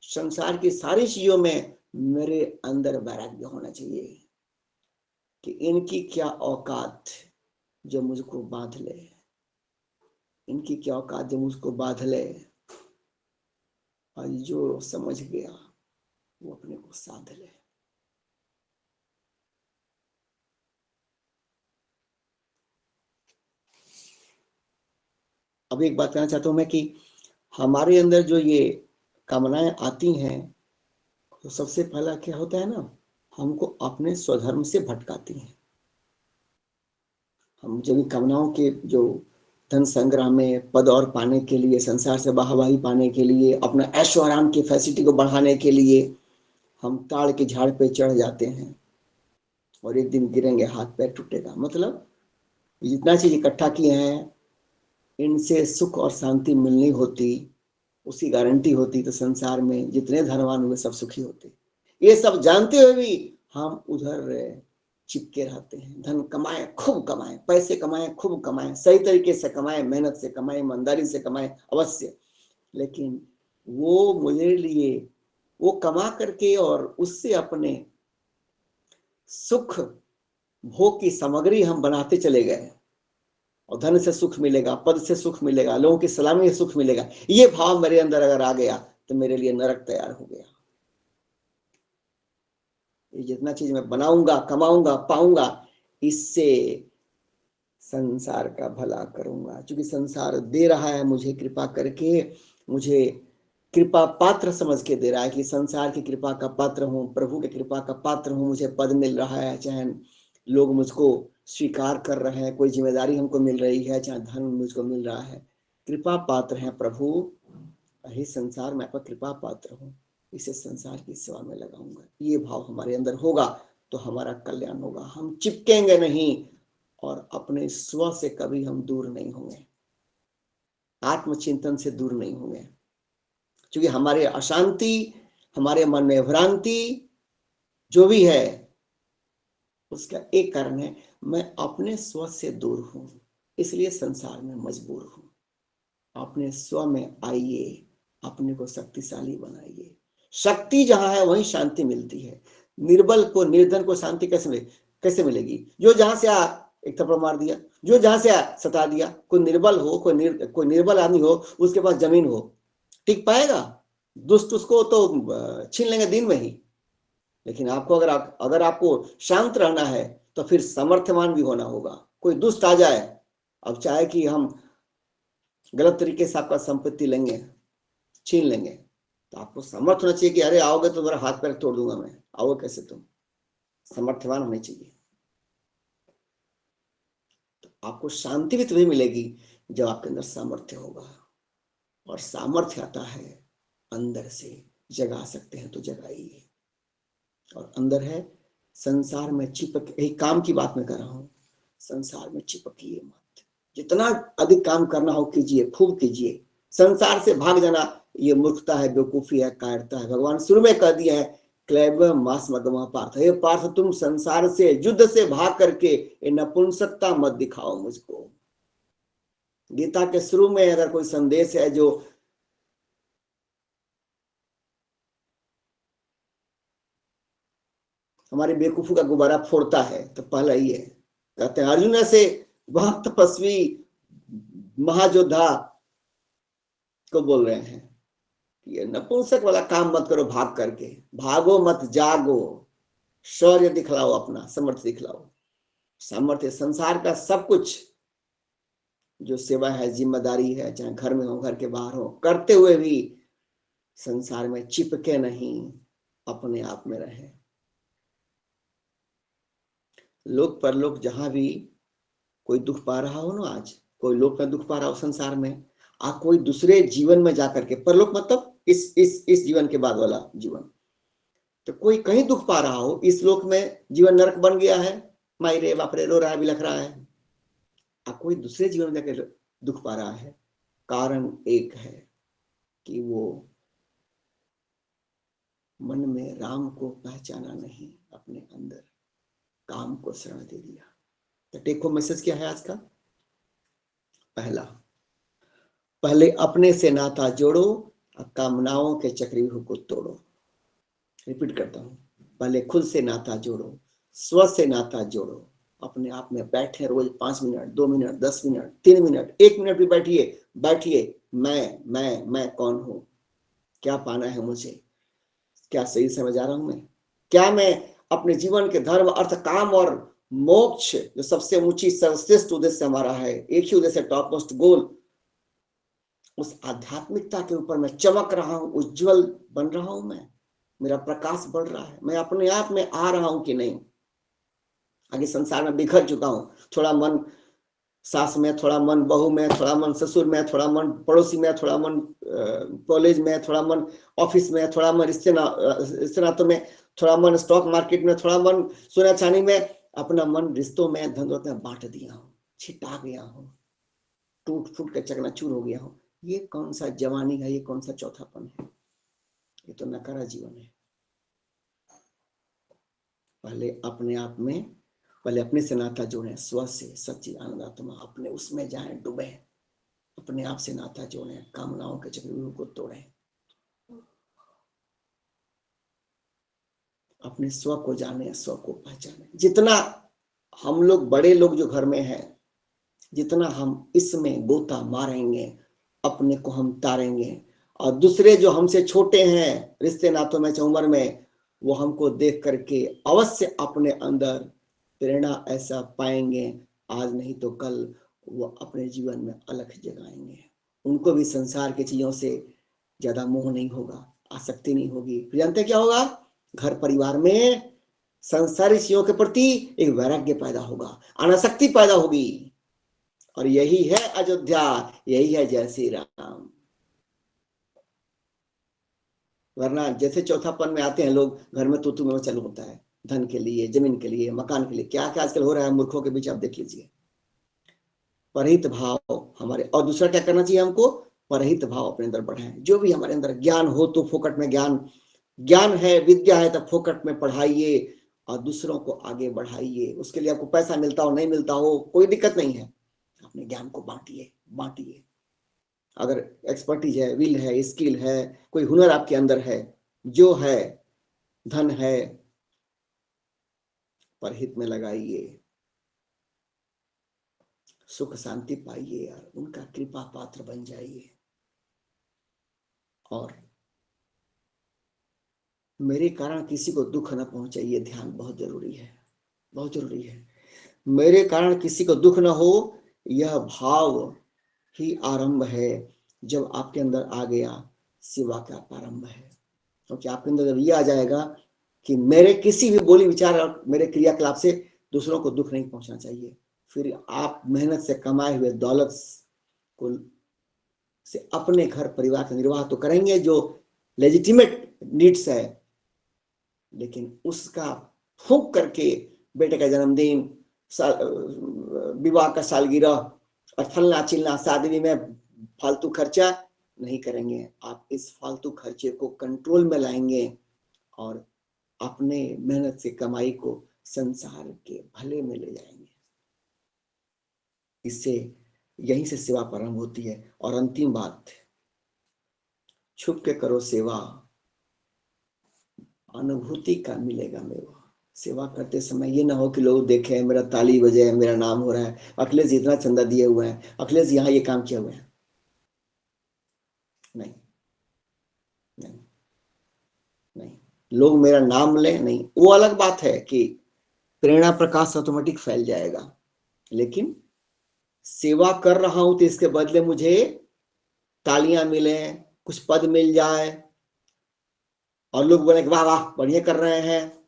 संसार की सारी चीजों में मेरे अंदर वैराग्य होना चाहिए कि इनकी क्या औकात जो मुझको बांध ले, इनकी क्या औकात जो मुझको बांध ले, और जो समझ गया वो अपने को साध ले। अब एक बात कहना चाहता हूं मैं कि हमारे अंदर जो ये कामनाएं आती हैं, तो सबसे पहला क्या होता है ना, हमको अपने स्वधर्म से भटकाती हैं। हम जब कामनाओं के जो धन संग्रह में, पद और पाने के लिए, संसार से वाहवाही पाने के लिए, अपना ऐशो आराम की फैसिलिटी को बढ़ाने के लिए हम ताड़ के झाड़ पे चढ़ जाते हैं और एक दिन गिरेंगे, हाथ पैर टूटेगा। मतलब जितना चीज इकट्ठा किए हैं इनसे सुख और शांति मिलनी होती, उसकी गारंटी होती, तो संसार में जितने धनवान हुए सब सुखी होते। ये सब जानते हुए भी हम उधर चिपके रहते हैं। धन कमाए, खूब कमाए, पैसे कमाए, खूब कमाए, सही तरीके से कमाए, मेहनत से कमाए, ईमानदारी से कमाए अवश्य, लेकिन वो मुझे लिए वो कमा करके और उससे अपने सुख भोग की सामग्री हम बनाते चले गए, और धन से सुख मिलेगा, पद से सुख मिलेगा, लोगों की सलामी से सुख मिलेगा, ये भाव मेरे अंदर अगर आ गया तो मेरे लिए नरक तैयार हो गया। ये जितना चीज मैं बनाऊंगा, कमाऊंगा, पाऊंगा, इससे संसार का भला करूंगा, क्योंकि संसार दे रहा है मुझे कृपा करके, मुझे कृपा पात्र समझ के दे रहा है कि संसार की कृपा का पात्र हूँ, प्रभु की कृपा का पात्र हूँ, मुझे पद मिल रहा है, चाहे लोग मुझको स्वीकार कर रहे हैं, कोई जिम्मेदारी हमको मिल रही है, चाहे धन मुझको मिल रहा है, कृपा पात्र है प्रभु। हे संसार मैं आपका कृपा पात्र हूँ, इसे संसार की सेवा में लगाऊंगा। ये भाव हमारे अंदर होगा तो हमारा कल्याण होगा। हम चिपकेंगे नहीं और अपने स्व से कभी हम दूर नहीं होंगे, आत्मचिंतन से दूर नहीं होंगे, क्योंकि हमारे अशांति, हमारे मन में भ्रांति जो भी है उसका एक कारण है, मैं अपने स्व से दूर हूं, इसलिए संसार में मजबूर हूं। अपने स्व में आइए, अपने को शक्तिशाली बनाइए। शक्ति जहां है वहीं शांति मिलती है। निर्बल को, निर्धन को शांति कैसे मिलेगी? जो जहां से आ एक थप्पड़ मार दिया, जो जहां से आ सता दिया। कोई निर्बल हो, कोई निर्बल आदमी हो, उसके पास जमीन हो, टिक पाएगा? दुष्ट उसको तो छीन लेंगे दिन में ही। लेकिन आपको अगर आपको शांत रहना है तो फिर सामर्थ्यवान भी होना होगा। कोई दुष्ट आ जाए, अब चाहे कि हम गलत तरीके से आपका संपत्ति लेंगे, छीन लेंगे, तो आपको समर्थ होना चाहिए कि अरे आओगे तो तुम्हारा हाथ पैर तोड़ दूंगा मैं, आओगे कैसे? तुम सामर्थ्यवान होने चाहिए। तो आपको शांति भी तभी मिलेगी जब आपके अंदर सामर्थ्य होगा, और सामर्थ्य आता है अंदर से। जगा सकते हैं तो जगाइए, और अंदर है संसार में चिपक, यही काम की बात मैं कर रहा हूं, संसार में चिपकिए मत। जितना अधिक काम करना हो कीजिए, खूब कीजिए। संसार से भाग जाना ये मूर्खता है, बेवकूफी है, कायरता है। भगवान शुरू में कह दिया है, क्लैब मास मगमा पार्थ, हे पार्थ तुम संसार से, युद्ध से भाग करके ये नपुंसकता मत दिखाओ मुझको। गीता के शुरू में अगर कोई संदेश है जो हमारी बेवकूफी का गुब्बारा फोड़ता है तो पहला ही है। कहते हैं अर्जुन से वह तपस्वी महायोद्धा को बोल रहे हैं, ये नपुंसक वाला काम मत करो, भाग करके भागो मत, जागो, शौर्य दिखलाओ, अपना सामर्थ्य दिखलाओ। सामर्थ्य संसार का सब कुछ जो सेवा है, जिम्मेदारी है, चाहे घर में हो, घर के बाहर हो, करते हुए भी संसार में चिपके नहीं, अपने आप में रहे। लोक परलोक जहां भी कोई दुख पा रहा हो ना, आज कोई लोक में दुख पा रहा हो संसार में, कोई दूसरे जीवन में जाकर के, परलोक मतलब इस जीवन के बाद वाला जीवन, तो कोई कहीं दुख पा रहा हो, इस लोक में जीवन नरक बन गया है, माई रे बाप रे, रो रहा है, बिलख रहा है, कोई दूसरे जीवन में जाकर दुख पा रहा है, कारण एक है कि वो मन में राम को पहचाना नहीं, अपने अंदर काम को शरण दे दिया। तो टेक होम मैसेज क्या है आज का? पहले अपने से नाता जोड़ो, और कामनाओं के चक्रव्यूह को तोड़ो। रिपीट करता हूं, पहले खुद से नाता जोड़ो, स्व से नाता जोड़ो। अपने आप में बैठे रोज 5 minute, 2 minute, 10 minute, 3 minute, 1 minute भी बैठिए। मैं कौन हूं, क्या पाना है मुझे, क्या सही समय जा रहा हूं मैं, क्या मैं अपने जीवन के धर्म, अर्थ, काम और मोक्ष, जो सबसे ऊंची सर्वश्रेष्ठ उद्देश्य हमारा है, एक ही उद्देश्य, टॉप मोस्ट गोल, उस आध्यात्मिकता के ऊपर मैं चमक रहा हूं, उज्जवल बन रहा हूं, मैं, मेरा प्रकाश बढ़ रहा है, मैं अपने आप में आ रहा हूं कि नहीं। आगे संसार में बिखर चुका हूं, थोड़ा मन सास में, थोड़ा मन बहू में, थोड़ा मन ससुर में, थोड़ा मन पड़ोसी में, थोड़ा मन कॉलेज में, थोड़ा मन ऑफिस में, थोड़ा मन रिश्ते नातों में, थोड़ा मन स्टॉक मार्केट में, थोड़ा मन सोना चांदी में, अपना मन रिश्तों में, धन दौलत में बांट दिया हूं, छिटा गया हूं, टूट फूट के चकनाचूर हो गया हूं। ये कौन सा जवानी है, ये कौन सा चौथापन है, ये तो नकारा जीवन है। पहले अपने आप में, पहले अपने से नाता जोड़े, स्व से, सच्ची आनंदात्मा, अपने उसमें जाएं, डूबे, अपने आप से नाता जोड़े, कामनाओं के चक्रव्यूह को तोड़ें, अपने स्व को जाने, स्व को पहचाने। जितना हम लोग बड़े लोग जो घर में हैं, जितना हम इसमें गोता मारेंगे, अपने को हम तारेंगे, और दूसरे जो हमसे छोटे हैं रिश्ते नातों में, उम्र में, वो हमको देख करके अवश्य अपने अंदर प्रेरणा ऐसा पाएंगे, आज नहीं तो कल वो अपने जीवन में अलख जगाएंगे। उनको भी संसार की चीजों से ज्यादा मोह नहीं होगा, आसक्ति नहीं होगी। जानते क्या होगा, घर परिवार में संसारी चीजों के प्रति एक वैराग्य पैदा होगा, अनासक्ति पैदा होगी, और यही है अयोध्या, यही है जय श्री राम। वरना जैसे चौथापन में आते हैं लोग, घर में तू में चालू होता है, धन के लिए, जमीन के लिए, मकान के लिए, क्या क्या आजकल हो रहा है मूर्खों के बीच, आप देख लीजिए। परहित भाव हमारे, और दूसरा क्या करना चाहिए हमको, परहित भाव अपने अंदर बढ़ाएं। जो भी हमारे अंदर ज्ञान हो तो फोकट में ज्ञान है, विद्या है, तब फोकट में पढ़ाइए और दूसरों को आगे बढ़ाइए। उसके लिए आपको पैसा मिलता हो नहीं मिलता हो, कोई दिक्कत नहीं है, अपने ज्ञान को बांटिए। अगर एक्सपर्टीज है, विल है, स्किल है, कोई हुनर आपके अंदर है, जो है, धन है, परहित में लगाइए, सुख शांति पाइए और उनका कृपा पात्र बन जाइए। और मेरे कारण किसी को दुख न पहुंचे, ये ध्यान बहुत जरूरी है, बहुत जरूरी है। मेरे कारण किसी को दुख न हो, यह भाव ही आरंभ है। जब आपके अंदर आ गया, सेवा का प्रारंभ है। क्योंकि आपके अंदर जब ये आ जाएगा कि मेरे किसी भी बोली, विचार और मेरे क्रियाकलाप से दूसरों को दुख नहीं पहुंचना चाहिए, फिर आप मेहनत से कमाए हुए दौलत को से अपने घर परिवार का निर्वाह तो करेंगे, जो लेजिटिमेट नीड्स है, लेकिन उसका फूंक करके बेटे का जन्मदिन, विवाह का सालगिरह और फलना चिलना शादी में फालतू खर्चा नहीं करेंगे। आप इस फालतू खर्चे को कंट्रोल में लाएंगे और अपने मेहनत से कमाई को संसार के भले में ले जाएंगे। इससे यहीं से सेवा प्रारंभ होती है। और अंतिम बात, छुप के करो सेवा, अनुभूति का मिलेगा मेवा। सेवा करते समय ये ना हो कि लोग देखें, मेरा ताली बजे, मेरा नाम हो रहा है, अखिलेश जी इतना चंदा दिए हुए हैं, अखिलेश यहाँ ये काम किए हुए हैं। नहीं नहीं नहीं, लोग मेरा नाम ले नहीं, वो अलग बात है कि प्रेरणा प्रकाश ऑटोमेटिक फैल जाएगा, लेकिन सेवा कर रहा हूं तो इसके बदले मुझे तालियां मिले, कुछ पद मिल जाए और लोग बोले वाह वाह बढ़िया कर रहे हैं,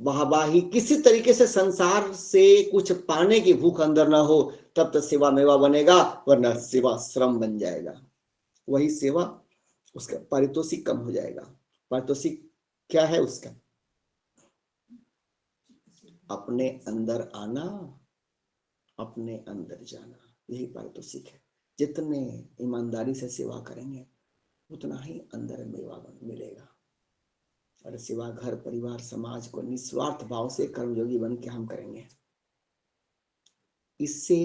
वाहवाही, किसी तरीके से संसार से कुछ पाने की भूख अंदर ना हो, तब तो सेवा मेवा बनेगा, वरना सेवा श्रम बन जाएगा। वही सेवा, उसका पारितोषिक कम हो जाएगा। पारितोषिक क्या है उसका, अपने अंदर आना, अपने अंदर जाना, यही पारितोषिक है। जितने ईमानदारी से सेवा करेंगे उतना ही अंदर मेवा मिलेगा। और सेवा घर परिवार समाज को निस्वार्थ भाव से कर्मयोगी बन के हम करेंगे। इससे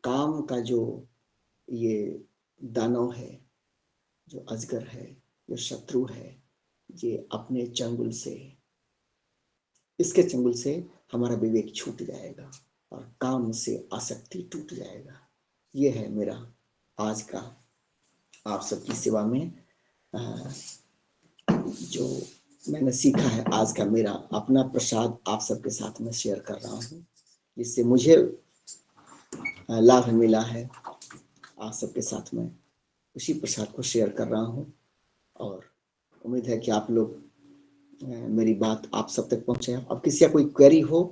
काम का जो ये दानव है, जो अजगर है, जो शत्रु है, ये अपने चंगुल से, इसके चंगुल से हमारा विवेक छूट जाएगा और काम से आसक्ति टूट जाएगा। ये है मेरा आज का आप सबकी सेवा में जो मैंने सीखा है, आज का मेरा अपना प्रसाद आप सबके साथ में शेयर कर रहा हूँ, जिससे मुझे लाभ मिला है। आप सबके साथ में उसी प्रसाद को शेयर कर रहा हूँ और उम्मीद है कि आप लोग मेरी बात आप सब तक पहुंचे। अब किसी का कोई क्वेरी हो